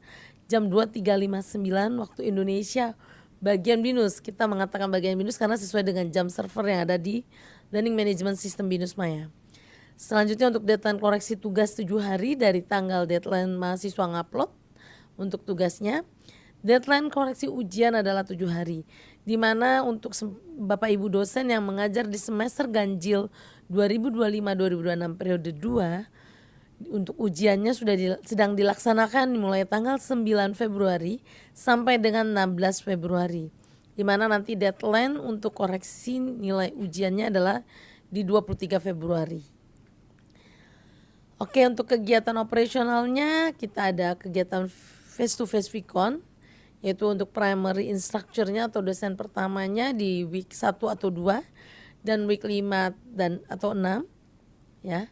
jam 23.59 waktu Indonesia bagian BINUS. Kita mengatakan bagian BINUS karena sesuai dengan jam server yang ada di Learning Management System BINUS Maya. Selanjutnya untuk deadline koreksi tugas 7 hari dari tanggal deadline mahasiswa ngupload untuk tugasnya. Deadline koreksi ujian adalah 7 hari. Di mana untuk Bapak Ibu dosen yang mengajar di semester ganjil 2025-2026 periode 2 untuk ujiannya sudah sedang dilaksanakan mulai tanggal 9 Februari sampai dengan 16 Februari. Di mana nanti deadline untuk koreksi nilai ujiannya adalah di 23 Februari. Oke, untuk kegiatan operasionalnya kita ada kegiatan face to face Vicon yaitu untuk primary instructor-nya atau dosen pertamanya di week 1 atau 2 dan week 5 atau 6 ya.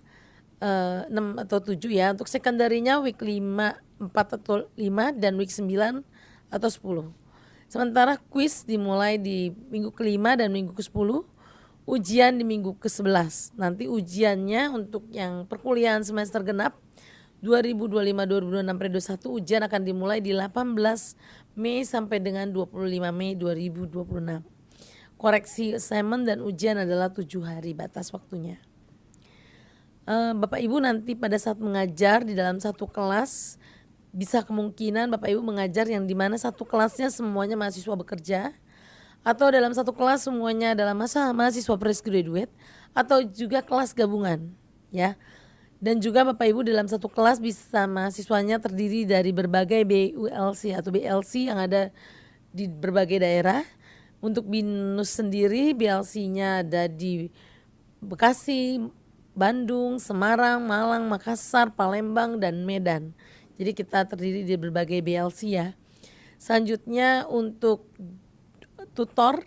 6 atau 7 ya. Untuk secondary-nya week 5, 4 atau 5 dan week 9 atau 10. Sementara kuis dimulai di minggu ke-5 dan minggu ke-10, ujian di minggu ke-11. Nanti ujiannya untuk yang perkuliahan semester genap 2025-2026 periode 1 ujian akan dimulai di 18 Mei sampai dengan 25 Mei 2026. Koreksi assignment dan ujian adalah 7 hari batas waktunya. Bapak Ibu nanti pada saat mengajar di dalam satu kelas, bisa kemungkinan Bapak Ibu mengajar yang dimana satu kelasnya semuanya mahasiswa bekerja, atau dalam satu kelas semuanya adalah mahasiswa fresh graduate, atau juga kelas gabungan, ya. Dan juga Bapak Ibu dalam satu kelas bisa mahasiswanya terdiri dari berbagai BULC atau BLC yang ada di berbagai daerah. Untuk BINUS sendiri BLC-nya ada di Bekasi, Bandung, Semarang, Malang, Makassar, Palembang, dan Medan. Jadi kita terdiri di berbagai BLC ya. Selanjutnya untuk tutor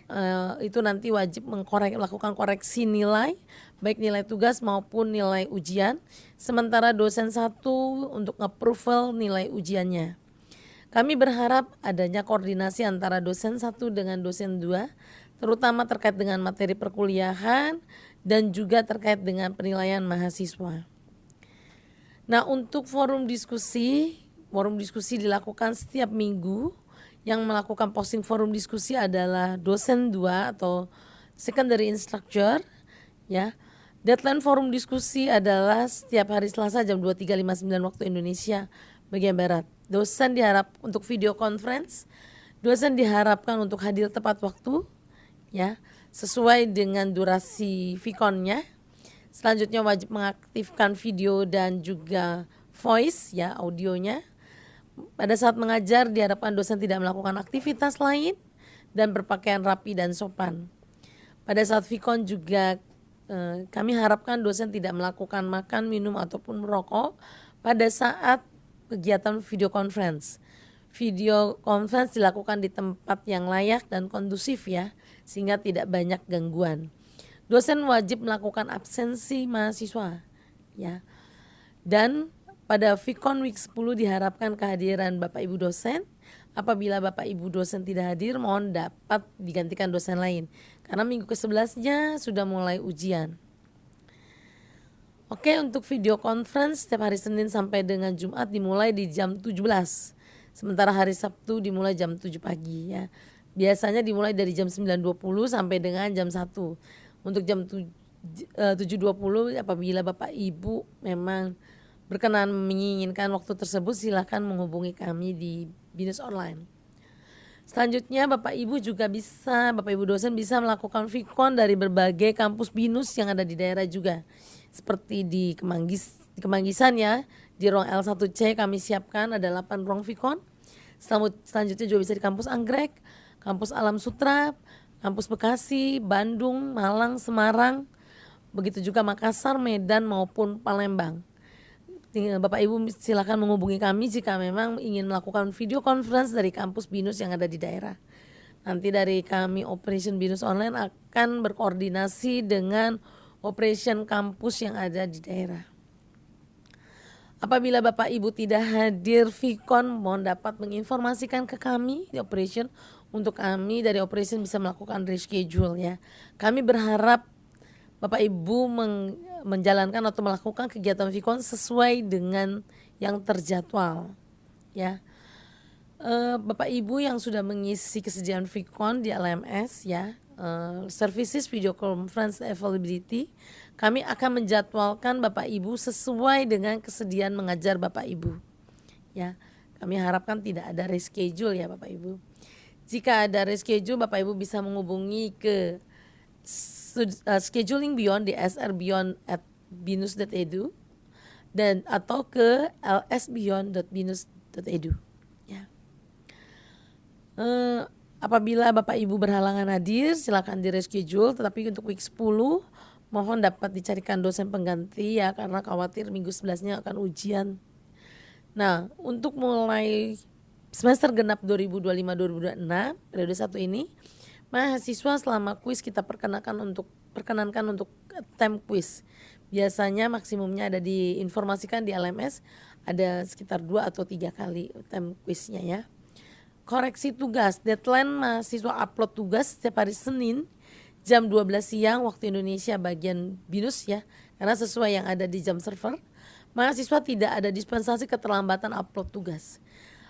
itu nanti wajib melakukan koreksi nilai, baik nilai tugas maupun nilai ujian. Sementara dosen 1 untuk approval nilai ujiannya. Kami berharap adanya koordinasi antara dosen 1 dengan dosen 2, terutama terkait dengan materi perkuliahan dan juga terkait dengan penilaian mahasiswa. Nah, untuk forum diskusi dilakukan setiap minggu. Yang melakukan posting forum diskusi adalah dosen 2 atau secondary instructor, ya. Deadline forum diskusi adalah setiap hari Selasa jam 23.59 waktu Indonesia bagian barat. Dosen diharap untuk video conference, dosen diharapkan untuk hadir tepat waktu, ya, sesuai dengan durasi VCon-nya. Selanjutnya wajib mengaktifkan video dan juga voice, ya, audionya. Pada saat mengajar diharapkan dosen tidak melakukan aktivitas lain dan berpakaian rapi dan sopan. Pada saat VCon juga kami harapkan dosen tidak melakukan makan, minum ataupun merokok pada saat kegiatan video conference. Video conference dilakukan di tempat yang layak dan kondusif ya, sehingga tidak banyak gangguan. Dosen wajib melakukan absensi mahasiswa ya. Dan pada VCon Week 10 diharapkan kehadiran Bapak Ibu dosen. Apabila Bapak Ibu dosen tidak hadir, mohon dapat digantikan dosen lain. Karena minggu ke-11-nya sudah mulai ujian. Oke, untuk video conference setiap hari Senin sampai dengan Jumat dimulai di jam 17. Sementara hari Sabtu dimulai jam 7 pagi ya. Biasanya dimulai dari jam 9.20 sampai dengan jam 1. Untuk jam 7.20 apabila Bapak Ibu memang berkenan menginginkan waktu tersebut, silakan menghubungi kami di BINUS Online. Selanjutnya Bapak Ibu dosen bisa melakukan VCon dari berbagai kampus BINUS yang ada di daerah juga. Seperti di Kemanggisan ya, di ruang L1C kami siapkan ada 8 ruang VCon. Selanjutnya juga bisa di kampus Anggrek, kampus Alam Sutra, kampus Bekasi, Bandung, Malang, Semarang, begitu juga Makassar, Medan maupun Palembang. Bapak Ibu silakan menghubungi kami jika memang ingin melakukan video conference dari kampus BINUS yang ada di daerah. Nanti dari kami Operation BINUS Online akan berkoordinasi dengan Operation kampus yang ada di daerah. Apabila Bapak Ibu tidak hadir VCon, mohon dapat menginformasikan ke kami di Operation untuk kami dari Operation bisa melakukan reschedule ya. Kami berharap Bapak Ibu menjalankan atau melakukan kegiatan VCon sesuai dengan yang terjadwal ya. Bapak Ibu yang sudah mengisi kesediaan VCon di LMS ya, services video conference availability, kami akan menjadwalkan Bapak Ibu sesuai dengan kesediaan mengajar Bapak Ibu ya. Kami harapkan tidak ada reschedule ya Bapak Ibu. Jika ada reschedule, Bapak Ibu bisa menghubungi ke scheduling beyond di srbeyond@binus.edu dan atau ke lsbeyond.binus.edu ya. Apabila Bapak Ibu berhalangan hadir, silakan di reschedule, tetapi untuk week 10 mohon dapat dicarikan dosen pengganti ya, karena khawatir minggu 11-nya akan ujian. Nah, untuk mulai semester genap 2025-2026 periode 1 ini, mahasiswa selama kuis kita perkenankan untuk attempt kuis. Biasanya maksimumnya ada diinformasikan di LMS ada sekitar 2 atau 3 kali attempt kuisnya ya. koreksi tugas. Deadline mahasiswa upload tugas setiap hari Senin jam 12 siang waktu Indonesia bagian BINUS ya. Karena sesuai yang ada di jam server, mahasiswa tidak ada dispensasi keterlambatan upload tugas.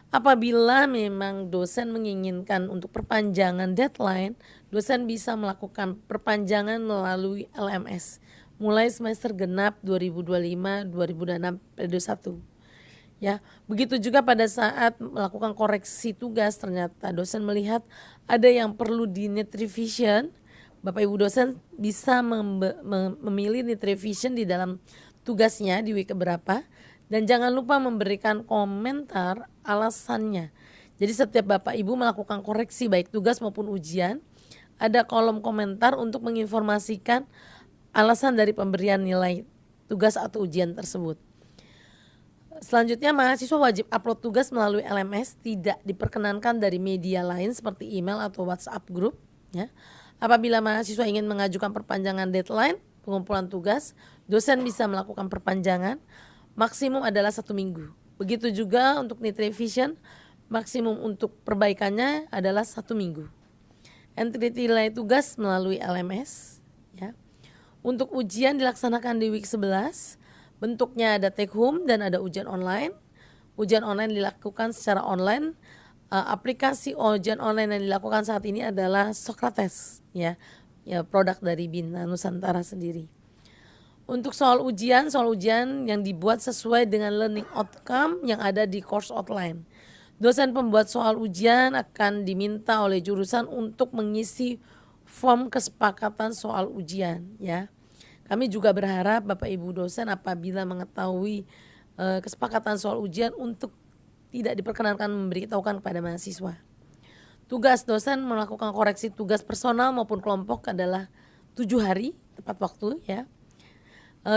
Apabila memang dosen menginginkan untuk perpanjangan deadline, dosen bisa melakukan perpanjangan melalui LMS mulai semester genap 2025-2026 periode 1. Ya, begitu juga pada saat melakukan koreksi tugas ternyata dosen melihat ada yang perlu di need revision, Bapak Ibu dosen bisa memilih need revision di dalam tugasnya di week keberapa, dan jangan lupa memberikan komentar alasannya. Jadi setiap Bapak Ibu melakukan koreksi baik tugas maupun ujian, ada kolom komentar untuk menginformasikan alasan dari pemberian nilai tugas atau ujian tersebut. Selanjutnya mahasiswa wajib upload tugas melalui LMS, tidak diperkenankan dari media lain seperti email atau WhatsApp group ya. Apabila mahasiswa ingin mengajukan perpanjangan deadline pengumpulan tugas, dosen bisa melakukan perpanjangan, maksimum adalah 1 minggu. Begitu juga untuk need revision, maksimum untuk perbaikannya adalah 1 minggu. Entry nilai tugas melalui LMS ya. Untuk ujian dilaksanakan di week 11. Bentuknya ada take home dan ada ujian online. Ujian online dilakukan secara online. Aplikasi ujian online yang dilakukan saat ini adalah Socrates ya produk dari Bina Nusantara sendiri. Untuk soal ujian yang dibuat sesuai dengan learning outcome yang ada di course outline. Dosen pembuat soal ujian akan diminta oleh jurusan untuk mengisi form kesepakatan soal ujian ya. Kami juga berharap Bapak Ibu dosen apabila mengetahui kesepakatan soal ujian untuk tidak diperkenankan memberitahukan kepada mahasiswa. Tugas dosen melakukan koreksi tugas personal maupun kelompok adalah 7 hari tepat waktu ya.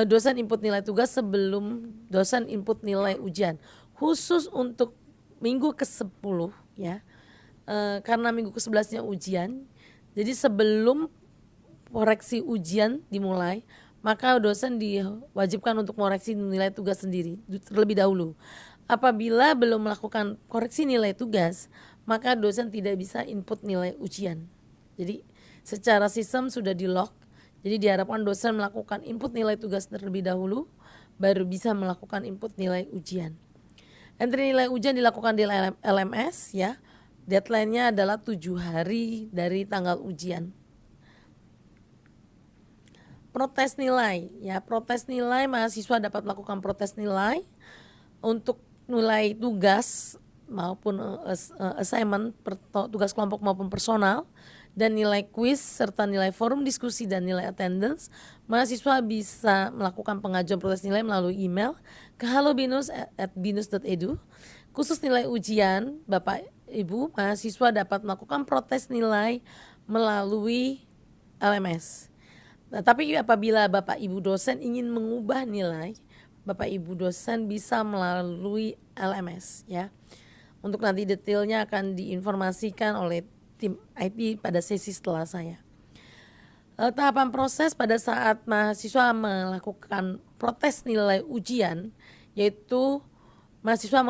Dosen input nilai tugas sebelum dosen input nilai ujian. Khusus untuk minggu ke-10 ya. Karena minggu ke-11-nya ujian. Jadi sebelum koreksi ujian dimulai, maka dosen diwajibkan untuk mengoreksi nilai tugas sendiri terlebih dahulu. Apabila belum melakukan koreksi nilai tugas, maka dosen tidak bisa input nilai ujian. Jadi secara sistem sudah di-lock. Jadi diharapkan dosen melakukan input nilai tugas terlebih dahulu, baru bisa melakukan input nilai ujian. Entry nilai ujian dilakukan di LMS ya. Deadline-nya adalah 7 hari dari tanggal ujian. Protes nilai ya, protes nilai mahasiswa dapat melakukan protes nilai untuk nilai tugas maupun assignment tugas kelompok maupun personal, dan nilai quiz serta nilai forum diskusi dan nilai attendance. Mahasiswa bisa melakukan pengajuan protes nilai melalui email ke halobinus@binus.edu. Khusus nilai ujian, Bapak Ibu mahasiswa dapat melakukan protes nilai melalui LMS. Nah, tapi apabila Bapak Ibu dosen ingin mengubah nilai, Bapak Ibu dosen bisa melalui LMS ya. Untuk nanti detailnya akan diinformasikan oleh tim IT pada sesi setelah saya. Tahapan proses pada saat mahasiswa melakukan protes nilai ujian, yaitu mahasiswa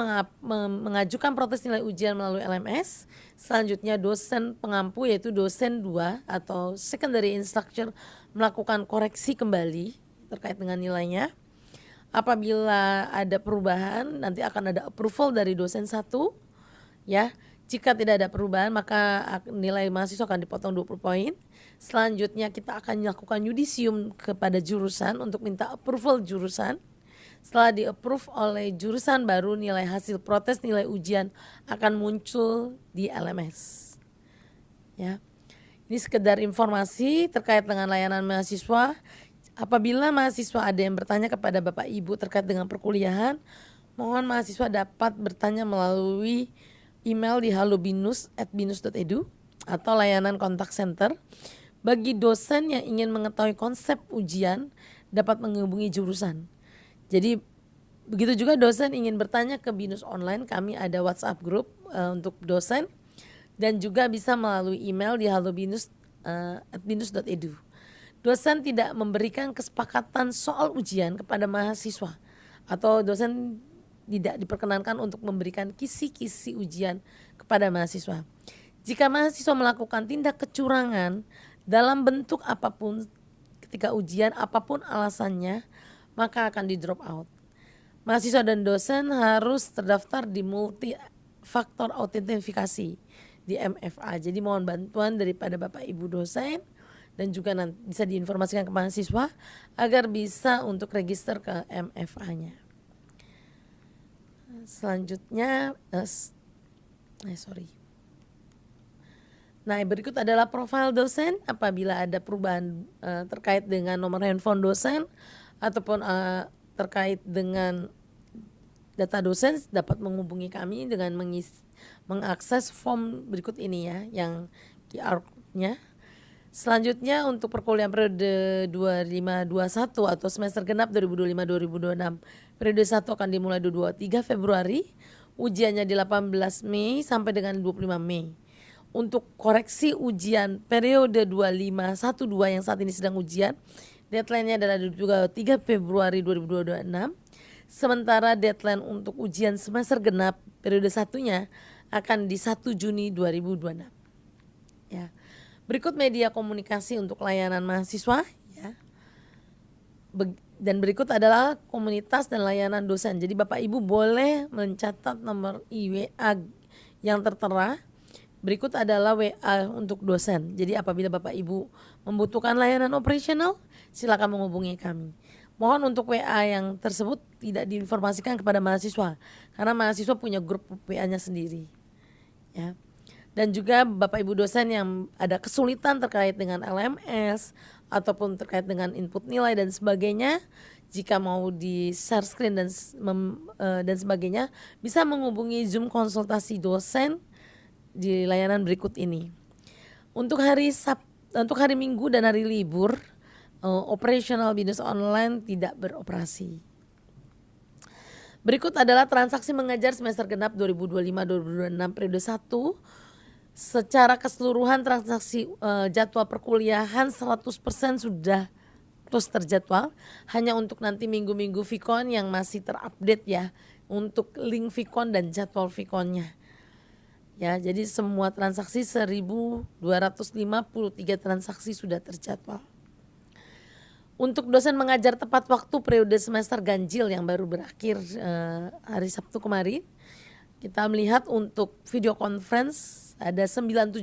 mengajukan protes nilai ujian melalui LMS. Selanjutnya dosen pengampu yaitu dosen 2 atau secondary instructor melakukan koreksi kembali terkait dengan nilainya. Apabila ada perubahan nanti akan ada approval dari dosen 1 ya. Jika tidak ada perubahan maka nilai mahasiswa akan dipotong 20 poin. Selanjutnya kita akan melakukan yudisium kepada jurusan untuk minta approval jurusan. Setelah di-approve oleh jurusan, baru nilai hasil protes nilai ujian akan muncul di LMS. Ya. Ini sekedar informasi terkait dengan layanan mahasiswa. Apabila mahasiswa ada yang bertanya kepada Bapak Ibu terkait dengan perkuliahan, mohon mahasiswa dapat bertanya melalui email di halobinus@binus.edu atau layanan kontak center. Bagi dosen yang ingin mengetahui konsep ujian dapat menghubungi jurusan. Jadi begitu juga dosen ingin bertanya ke Binus Online, kami ada WhatsApp group untuk dosen dan juga bisa melalui email di halobinus@binus.edu. Dosen tidak memberikan kesepakatan soal ujian kepada mahasiswa atau dosen tidak diperkenankan untuk memberikan kisi-kisi ujian kepada kepada mahasiswa. Jika mahasiswa melakukan tindak kecurangan dalam bentuk apapun ketika ujian, apapun alasannya, maka akan di drop out. Mahasiswa dan dosen harus terdaftar di multi faktor autentifikasi di MFA. Jadi mohon bantuan daripada Bapak Ibu dosen dan juga nanti bisa diinformasikan ke mahasiswa agar bisa untuk register ke MFA-nya. Selanjutnya, Nah, berikut adalah profil dosen. Apabila ada perubahan terkait dengan nomor handphone dosen ataupun terkait dengan data dosen, dapat menghubungi kami dengan mengakses form berikut ini ya, yang QR-nya. Selanjutnya untuk perkuliahan periode 2521 atau semester genap 2025-2026, periode 1 akan dimulai 23 Februari, ujiannya di 18 Mei sampai dengan 25 Mei. Untuk koreksi ujian periode 2512 yang saat ini sedang ujian, deadline-nya adalah 23 Februari 2026. Sementara deadline untuk ujian semester genap periode 1-nya akan di 1 Juni 2026. Ya. Berikut media komunikasi untuk layanan mahasiswa ya. Dan berikut adalah komunitas dan layanan dosen. Jadi Bapak Ibu boleh mencatat nomor IWA yang tertera. Berikut adalah WA untuk dosen. Jadi apabila Bapak Ibu membutuhkan layanan operasional, silakan menghubungi kami. Mohon untuk WA yang tersebut tidak diinformasikan kepada mahasiswa karena mahasiswa punya grup WA-nya sendiri. Ya. Dan juga Bapak Ibu dosen yang ada kesulitan terkait dengan LMS ataupun terkait dengan input nilai dan sebagainya, jika mau di share screen dan sebagainya, bisa menghubungi Zoom konsultasi dosen di layanan berikut ini. Untuk hari Minggu dan hari libur, operasional BINUS online tidak beroperasi. Berikut adalah transaksi mengajar semester genap 2025-2026 periode 1. Secara keseluruhan transaksi jadwal perkuliahan 100% sudah terus terjadwal. Hanya untuk nanti minggu-minggu Vkon yang masih terupdate ya, untuk link Vkon dan jadwal Vkonnya. Ya, jadi semua transaksi 1.253 transaksi sudah terjadwal. Untuk dosen mengajar tepat waktu periode semester ganjil yang baru berakhir hari Sabtu kemarin, kita melihat untuk video conference ada 97,13%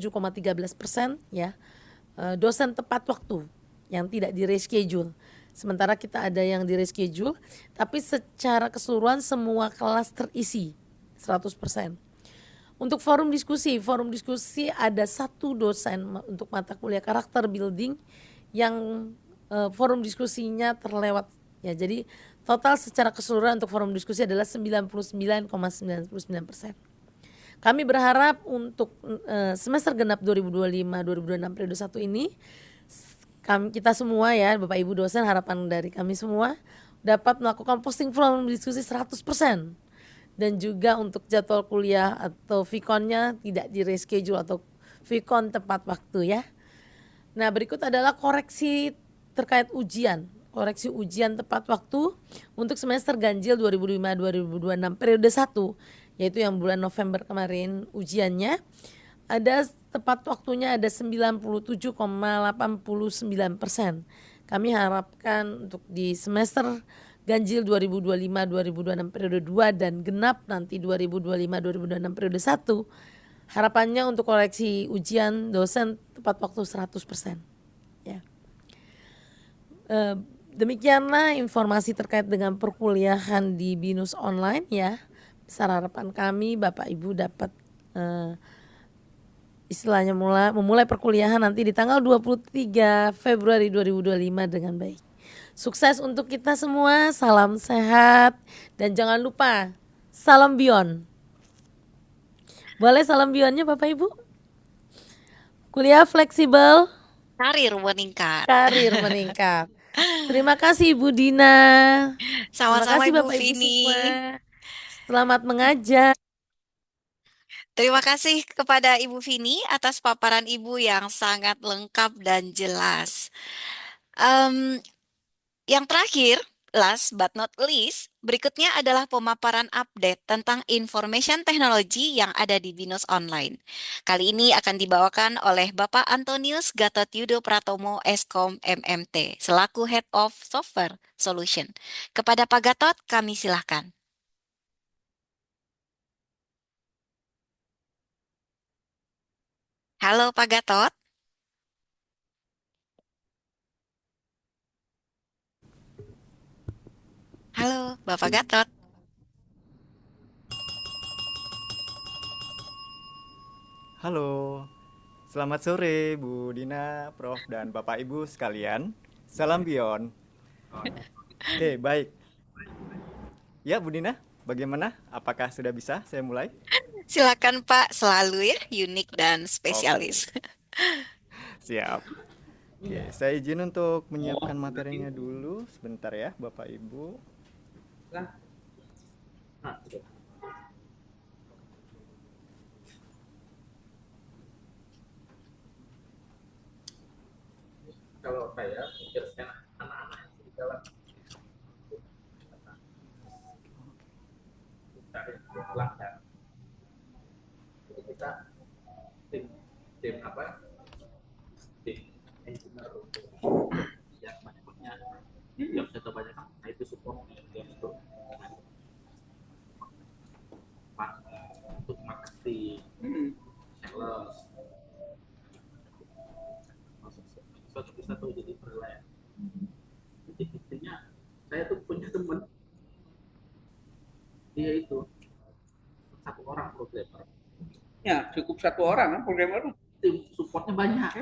ya, dosen tepat waktu yang tidak di reschedule. Sementara kita ada yang di reschedule, tapi secara keseluruhan semua kelas terisi 100%. Untuk forum diskusi ada 1 dosen untuk mata kuliah karakter building yang forum diskusinya terlewat ya. Jadi total secara keseluruhan untuk forum diskusi adalah 99,99%. Kami berharap untuk semester genap 2025-2026 periode 1 ini kita semua ya Bapak Ibu dosen, harapan dari kami semua dapat melakukan posting forum diskusi 100%. Dan juga untuk jadwal kuliah atau Vkonnya tidak di reschedule atau Vkon tepat waktu ya. Nah, berikut adalah koreksi terkait ujian. Koreksi ujian tepat waktu untuk semester ganjil 2005-2026 periode 1, yaitu yang bulan November kemarin ujiannya. Ada tepat waktunya ada 97,89%. Kami harapkan untuk di semester ganjil 2025-2026 periode 2 dan genap nanti 2025-2026 periode 1, harapannya untuk koreksi ujian dosen tepat waktu 100%. Ya. Demikianlah informasi terkait dengan perkuliahan di BINUS online ya. Besar harapan kami Bapak Ibu dapat istilahnya memulai perkuliahan nanti di tanggal 23 Februari 2025 dengan baik. Sukses untuk kita semua, salam sehat, dan jangan lupa salam Bion. Boleh salam Bionnya Bapak Ibu? Kuliah fleksibel, Karir meningkat. Terima kasih Ibu Dina. Sama-sama Terima kasih Ibu Bapak Ibu Vini. semua. Selamat mengajar. Terima kasih kepada Ibu Vini atas paparan Ibu yang sangat lengkap dan jelas. Yang terakhir Last but not least, berikutnya adalah pemaparan update tentang information technology yang ada di Binus Online. Kali ini akan dibawakan oleh Bapak Antonius Gatot Yudo Pratomo Eskom MMT, selaku Head of Software Solution. Kepada Pak Gatot, kami silahkan. Halo Pak Gatot. Halo Bapak Gatot. Halo, selamat sore Bu Dina, Prof, dan Bapak Ibu sekalian. Salam Beyond. Oke, baik. Ya Bu Dina, bagaimana? Apakah sudah bisa saya mulai? Silakan Pak, selalu ya, unik dan spesialis. Siap. Oke, saya izin untuk menyiapkan materinya dulu. Sebentar ya, Bapak Ibu. Kalau saya mikirkan anak-anak di dalam pelanggan. Jadi kita tim apa? Tim engineer untuk yang banyaknya yang saya banyak nah itu support yang untuk marketing, sales, suatu bisa tuh jadi penilaian. Jadi intinya saya tuh punya teman, dia itu satu orang programmer. Ya, cukup satu orang kan programmer. Tim supportnya banyak.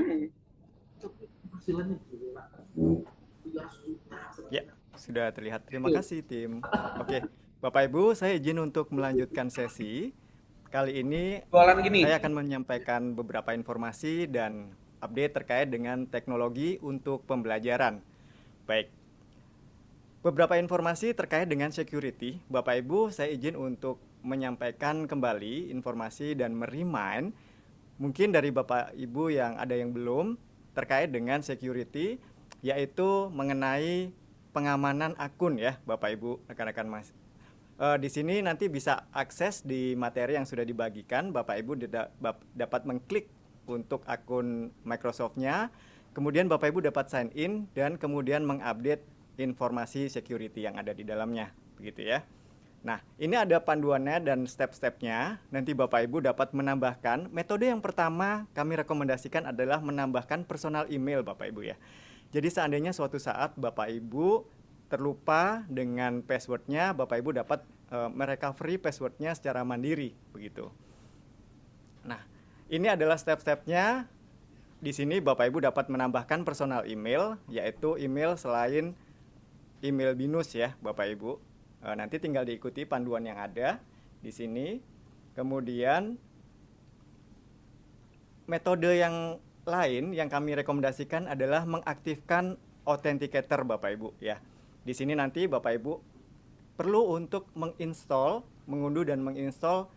Hasilnya gila. 300 juta. Ya, sudah terlihat. Terima kasih tim. Oke, Bapak Ibu, saya izin untuk melanjutkan sesi. Kali ini saya akan menyampaikan beberapa informasi dan update terkait dengan teknologi untuk pembelajaran. Baik, beberapa informasi terkait dengan security. Bapak Ibu, saya izin untuk menyampaikan kembali informasi dan merimain mungkin dari Bapak Ibu yang ada yang belum terkait dengan security, yaitu mengenai pengamanan akun ya Bapak Ibu, rekan-rekan Mas. Di sini nanti bisa akses di materi yang sudah dibagikan. Bapak Ibu dapat mengklik untuk akun Microsoft-nya, kemudian Bapak Ibu dapat sign in dan kemudian mengupdate informasi security yang ada di dalamnya, begitu ya. Nah, ini ada panduannya dan step-stepnya. Nanti Bapak Ibu dapat menambahkan. Metode yang pertama kami rekomendasikan adalah menambahkan personal email Bapak Ibu ya. Jadi seandainya suatu saat Bapak Ibu terlupa dengan passwordnya, Bapak Ibu dapat merecovery passwordnya secara mandiri, begitu. Nah, ini adalah step-stepnya. Di sini Bapak Ibu dapat menambahkan personal email, yaitu email selain email Binus ya, Bapak Ibu. Nanti tinggal diikuti panduan yang ada di sini. Kemudian metode yang lain yang kami rekomendasikan adalah mengaktifkan authenticator Bapak Ibu ya. Di sini nanti Bapak Ibu perlu untuk mengunduh dan menginstall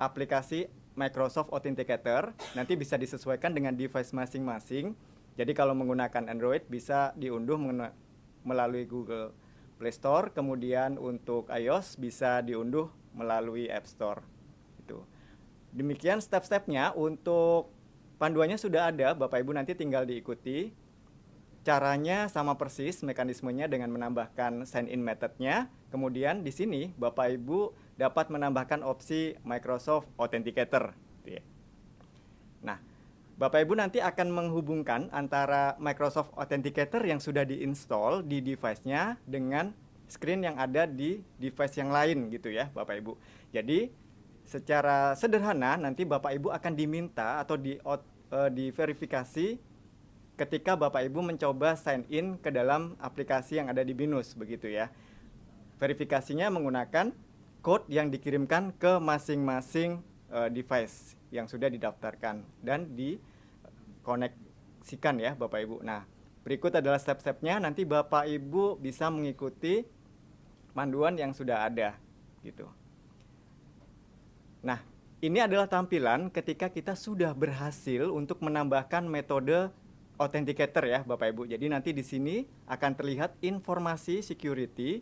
aplikasi Microsoft Authenticator. Nanti bisa disesuaikan dengan device masing-masing. Jadi kalau menggunakan Android bisa diunduh melalui Google Play Store, kemudian untuk iOS bisa diunduh melalui App Store. Itu. Demikian step-stepnya. Untuk panduannya sudah ada, Bapak Ibu nanti tinggal diikuti. Caranya sama persis mekanismenya dengan menambahkan sign in methodnya. Kemudian di sini Bapak Ibu dapat menambahkan opsi Microsoft Authenticator. Nah, Bapak Ibu nanti akan menghubungkan antara Microsoft Authenticator yang sudah diinstal di device-nya dengan screen yang ada di device yang lain gitu ya Bapak Ibu. Jadi secara sederhana nanti Bapak Ibu akan diminta atau diverifikasi ketika Bapak Ibu mencoba sign in ke dalam aplikasi yang ada di Binus, begitu ya. Verifikasinya menggunakan code yang dikirimkan ke masing-masing device yang sudah didaftarkan dan dikoneksikan ya Bapak Ibu. Nah, berikut adalah step-stepnya, nanti Bapak Ibu bisa mengikuti panduan yang sudah ada gitu. Nah, ini adalah tampilan ketika kita sudah berhasil untuk menambahkan metode authenticator ya Bapak Ibu. Jadi nanti di sini akan terlihat informasi security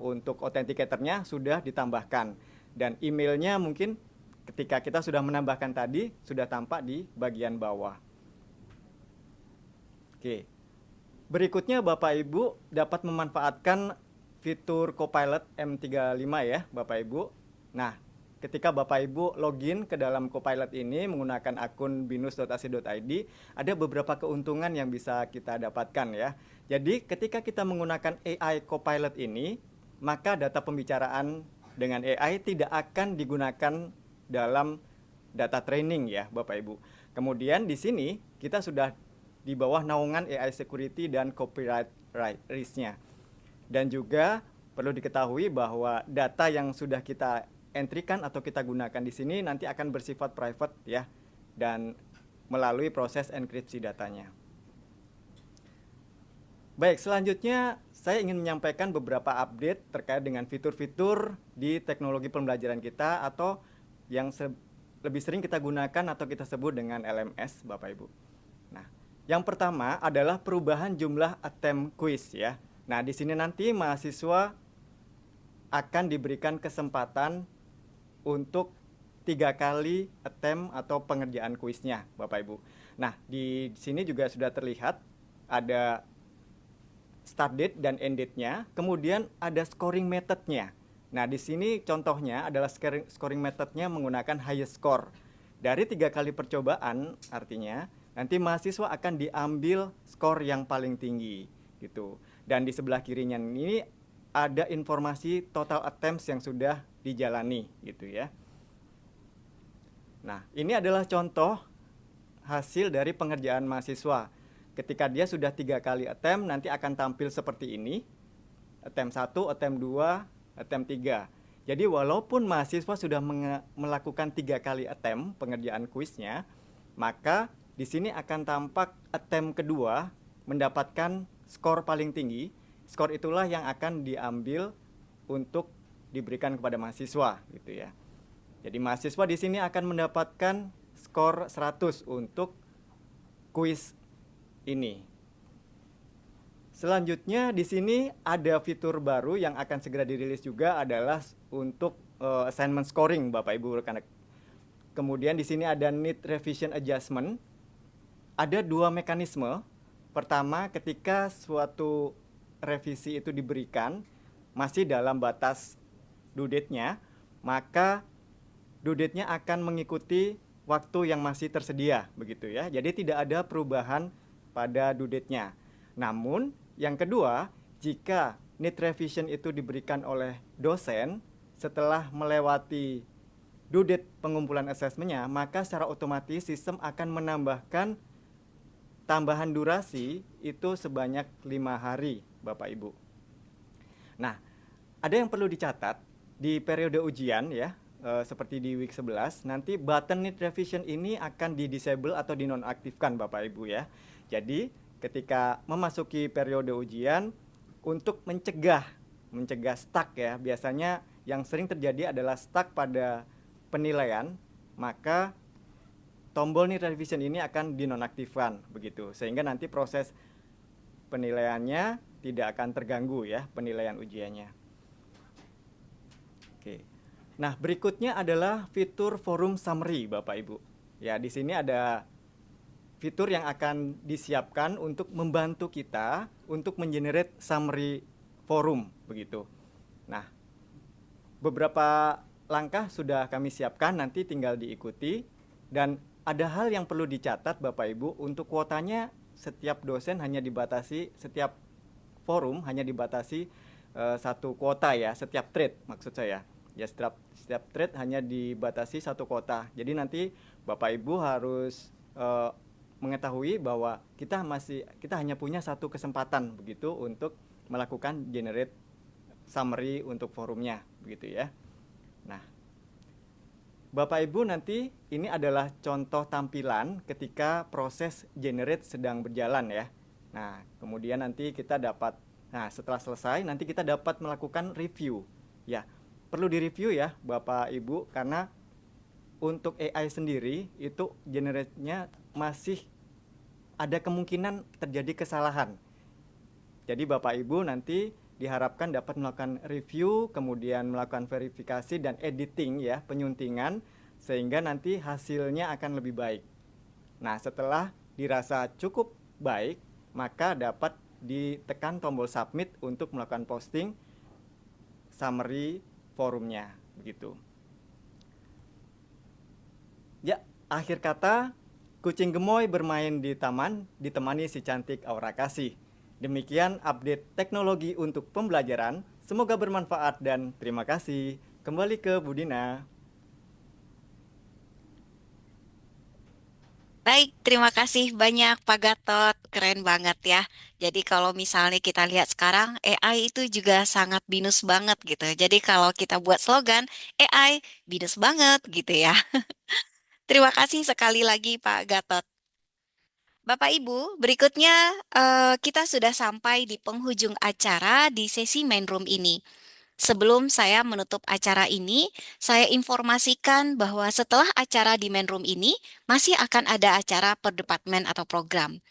untuk authenticatornya sudah ditambahkan, dan emailnya mungkin ketika kita sudah menambahkan tadi sudah tampak di bagian bawah. Oke. Berikutnya Bapak Ibu dapat memanfaatkan fitur Copilot M35 ya Bapak Ibu. Nah, ketika Bapak Ibu login ke dalam Copilot ini menggunakan akun binus.ac.id, ada beberapa keuntungan yang bisa kita dapatkan ya. Jadi ketika kita menggunakan AI Copilot ini, maka data pembicaraan dengan AI tidak akan digunakan dalam data training ya Bapak Ibu. Kemudian di sini kita sudah di bawah naungan AI security dan copyright rights-nya. Dan juga perlu diketahui bahwa data yang sudah kita entrykan atau kita gunakan di sini nanti akan bersifat private ya, dan melalui proses enkripsi datanya. Baik, selanjutnya saya ingin menyampaikan beberapa update terkait dengan fitur-fitur di teknologi pembelajaran kita atau yang lebih sering kita gunakan atau kita sebut dengan LMS Bapak Ibu. Nah, yang pertama adalah perubahan jumlah attempt quiz ya. Nah, di sini nanti mahasiswa akan diberikan kesempatan untuk 3 kali attempt atau pengerjaan kuisnya Bapak Ibu. Nah, di sini juga sudah terlihat ada start date dan end date-nya, kemudian ada scoring method-nya. Nah, di sini contohnya adalah scoring method-nya menggunakan highest score. Dari 3 kali percobaan, artinya nanti mahasiswa akan diambil skor yang paling tinggi gitu. Dan di sebelah kirinya ini ada informasi total attempts yang sudah dijalani gitu ya. Nah, ini adalah contoh hasil dari pengerjaan mahasiswa. Ketika dia sudah 3 kali attempt, nanti akan tampil seperti ini. Attempt 1, attempt 2, attempt 3. Jadi walaupun mahasiswa sudah melakukan 3 kali attempt pengerjaan kuisnya, maka di sini akan tampak attempt kedua mendapatkan skor paling tinggi. Skor itulah yang akan diambil untuk diberikan kepada mahasiswa gitu ya. Jadi mahasiswa di sini akan mendapatkan skor 100 untuk kuis ini. Selanjutnya di sini ada fitur baru yang akan segera dirilis juga adalah untuk assignment scoring Bapak Ibu rekan. Kemudian di sini ada need revision adjustment. Ada 2 mekanisme. Pertama, ketika suatu revisi itu diberikan masih dalam batas due date-nya, maka due date-nya akan mengikuti waktu yang masih tersedia begitu ya. Jadi tidak ada perubahan pada due date-nya. Namun yang kedua, jika need revision itu diberikan oleh dosen setelah melewati due date pengumpulan asesmennya, maka secara otomatis sistem akan menambahkan tambahan durasi itu sebanyak 5 hari Bapak Ibu. Nah, ada yang perlu dicatat di periode ujian ya, seperti di week 11, nanti button need revision ini akan di-disable atau dinonaktifkan Bapak Ibu ya. Jadi ketika memasuki periode ujian, untuk mencegah stuck ya, biasanya yang sering terjadi adalah stuck pada penilaian, maka tombol need revision ini akan dinonaktifkan begitu, sehingga nanti proses penilaiannya tidak akan terganggu ya, penilaian ujiannya. Oke. Nah, berikutnya adalah fitur forum summary Bapak Ibu. Ya, di sini ada fitur yang akan disiapkan untuk membantu kita untuk mengenerate summary forum begitu. Nah, beberapa langkah sudah kami siapkan, nanti tinggal diikuti. Dan ada hal yang perlu dicatat Bapak Ibu, untuk kuotanya setiap dosen hanya dibatasi, setiap forum hanya dibatasi 1 kuota ya, setiap thread maksud saya. Ya, setiap thread hanya dibatasi 1 kuota. Jadi nanti Bapak Ibu harus mengetahui bahwa kita hanya punya 1 kesempatan begitu untuk melakukan generate summary untuk forumnya begitu ya. Nah, Bapak Ibu nanti ini adalah contoh tampilan ketika proses generate sedang berjalan ya. Nah, kemudian nanti kita dapat, setelah selesai nanti kita dapat melakukan review ya. Perlu direview ya Bapak Ibu, karena untuk AI sendiri itu generate-nya masih ada kemungkinan terjadi kesalahan. Jadi Bapak Ibu nanti diharapkan dapat melakukan review, kemudian melakukan verifikasi dan editing ya, penyuntingan, sehingga nanti hasilnya akan lebih baik. Nah, setelah dirasa cukup baik, maka dapat ditekan tombol submit untuk melakukan posting summary forumnya, begitu. Ya, akhir kata, kucing gemoy bermain di taman ditemani si cantik aura kasih. Demikian update teknologi untuk pembelajaran. Semoga bermanfaat dan terima kasih. Kembali ke Bu Dina. Baik, terima kasih banyak Pak Gatot. Keren banget ya. Jadi kalau misalnya kita lihat sekarang, AI itu juga sangat binus banget gitu. Jadi kalau kita buat slogan, AI binus banget gitu ya. Terima kasih sekali lagi Pak Gatot. Bapak Ibu, berikutnya kita sudah sampai di penghujung acara di sesi main room ini. Sebelum saya menutup acara ini, saya informasikan bahwa setelah acara di main room ini, masih akan ada acara per departemen atau program.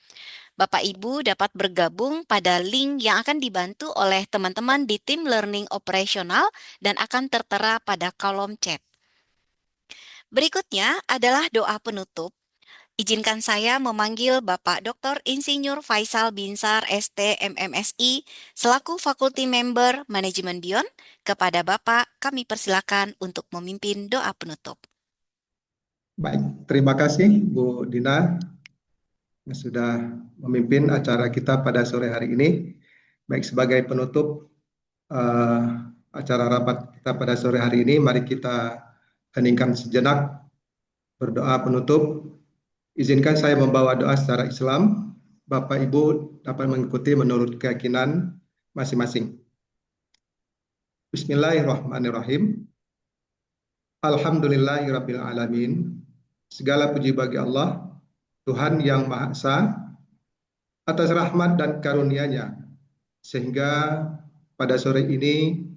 Bapak Ibu dapat bergabung pada link yang akan dibantu oleh teman-teman di tim learning operasional dan akan tertera pada kolom chat. Berikutnya adalah doa penutup. Izinkan saya memanggil Bapak Dr. Insinyur Faisal Binsar ST MMSI selaku Fakulty Member Manajemen Bion. Kepada Bapak, kami persilakan untuk memimpin doa penutup. Baik, terima kasih Bu Dina yang sudah memimpin acara kita pada sore hari ini. Baik, sebagai penutup acara rapat kita pada sore hari ini, mari kita heningkan sejenak berdoa penutup. Izinkan saya membawa doa secara Islam. Bapak Ibu dapat mengikuti menurut keyakinan masing-masing. Bismillahirrahmanirrahim. Alhamdulillahirabbil alamin. Segala puji bagi Allah, Tuhan yang Maha Esa, atas rahmat dan karunia-Nya, sehingga pada sore ini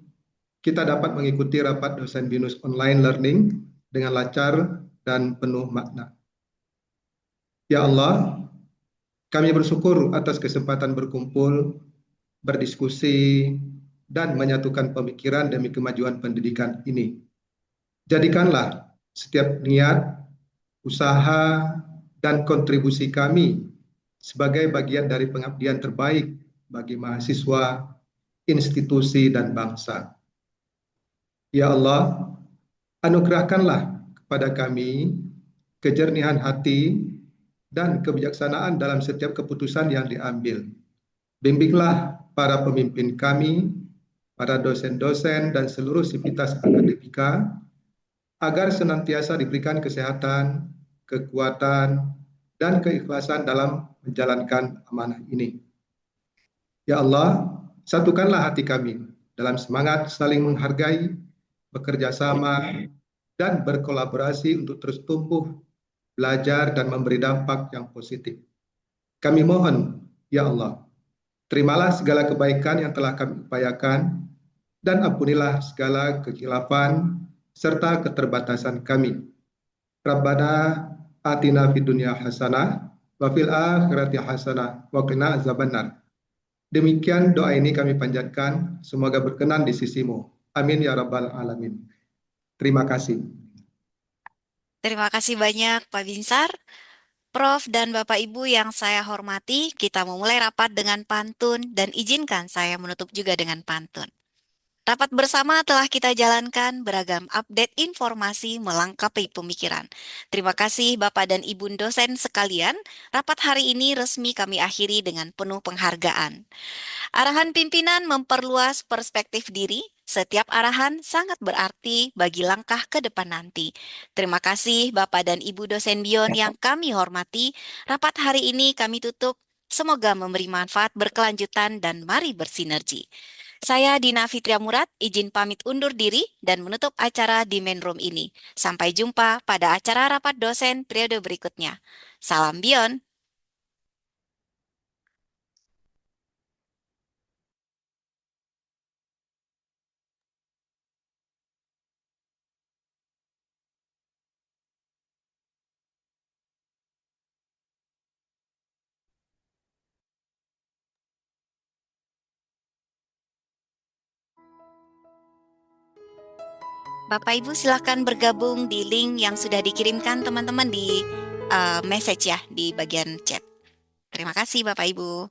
kita dapat mengikuti rapat dosen BINUS online learning dengan lancar dan penuh makna. Ya Allah, kami bersyukur atas kesempatan berkumpul, berdiskusi, dan menyatukan pemikiran demi kemajuan pendidikan ini. Jadikanlah setiap niat, usaha, dan kontribusi kami sebagai bagian dari pengabdian terbaik bagi mahasiswa, institusi, dan bangsa. Ya Allah, anugerahkanlah kepada kami kejernihan hati dan kebijaksanaan dalam setiap keputusan yang diambil. Bimbinglah para pemimpin kami, para dosen-dosen, dan seluruh sivitas akademika, agar senantiasa diberikan kesehatan, kekuatan, dan keikhlasan dalam menjalankan amanah ini. Ya Allah, satukanlah hati kami dalam semangat saling menghargai, bekerja sama, dan berkolaborasi untuk terus tumbuh, belajar, dan memberi dampak yang positif. Kami mohon, ya Allah, terimalah segala kebaikan yang telah kami upayakan, dan ampunilah segala kekhilafan serta keterbatasan kami. Rabbana atina fid dunya hasanah wa fil akhirati hasanah wa qina azabannar. Demikian doa ini kami panjatkan, semoga berkenan di sisimu. Amin ya rabbal alamin. Terima kasih. Terima kasih banyak Pak Binsar. Prof dan Bapak Ibu yang saya hormati, kita memulai rapat dengan pantun dan izinkan saya menutup juga dengan pantun. Rapat bersama telah kita jalankan beragam update informasi melengkapi pemikiran. Terima kasih Bapak dan Ibu dosen sekalian. Rapat hari ini resmi kami akhiri dengan penuh penghargaan. Arahan pimpinan memperluas perspektif diri. Setiap arahan sangat berarti bagi langkah ke depan nanti. Terima kasih Bapak dan Ibu dosen Bion yang kami hormati. Rapat hari ini kami tutup. Semoga memberi manfaat berkelanjutan dan mari bersinergi. Saya Dina Fitria Murad, izin pamit undur diri dan menutup acara di main room ini. Sampai jumpa pada acara rapat dosen periode berikutnya. Salam Bion. Bapak Ibu silakan bergabung di link yang sudah dikirimkan teman-teman di message ya di bagian chat. Terima kasih Bapak Ibu.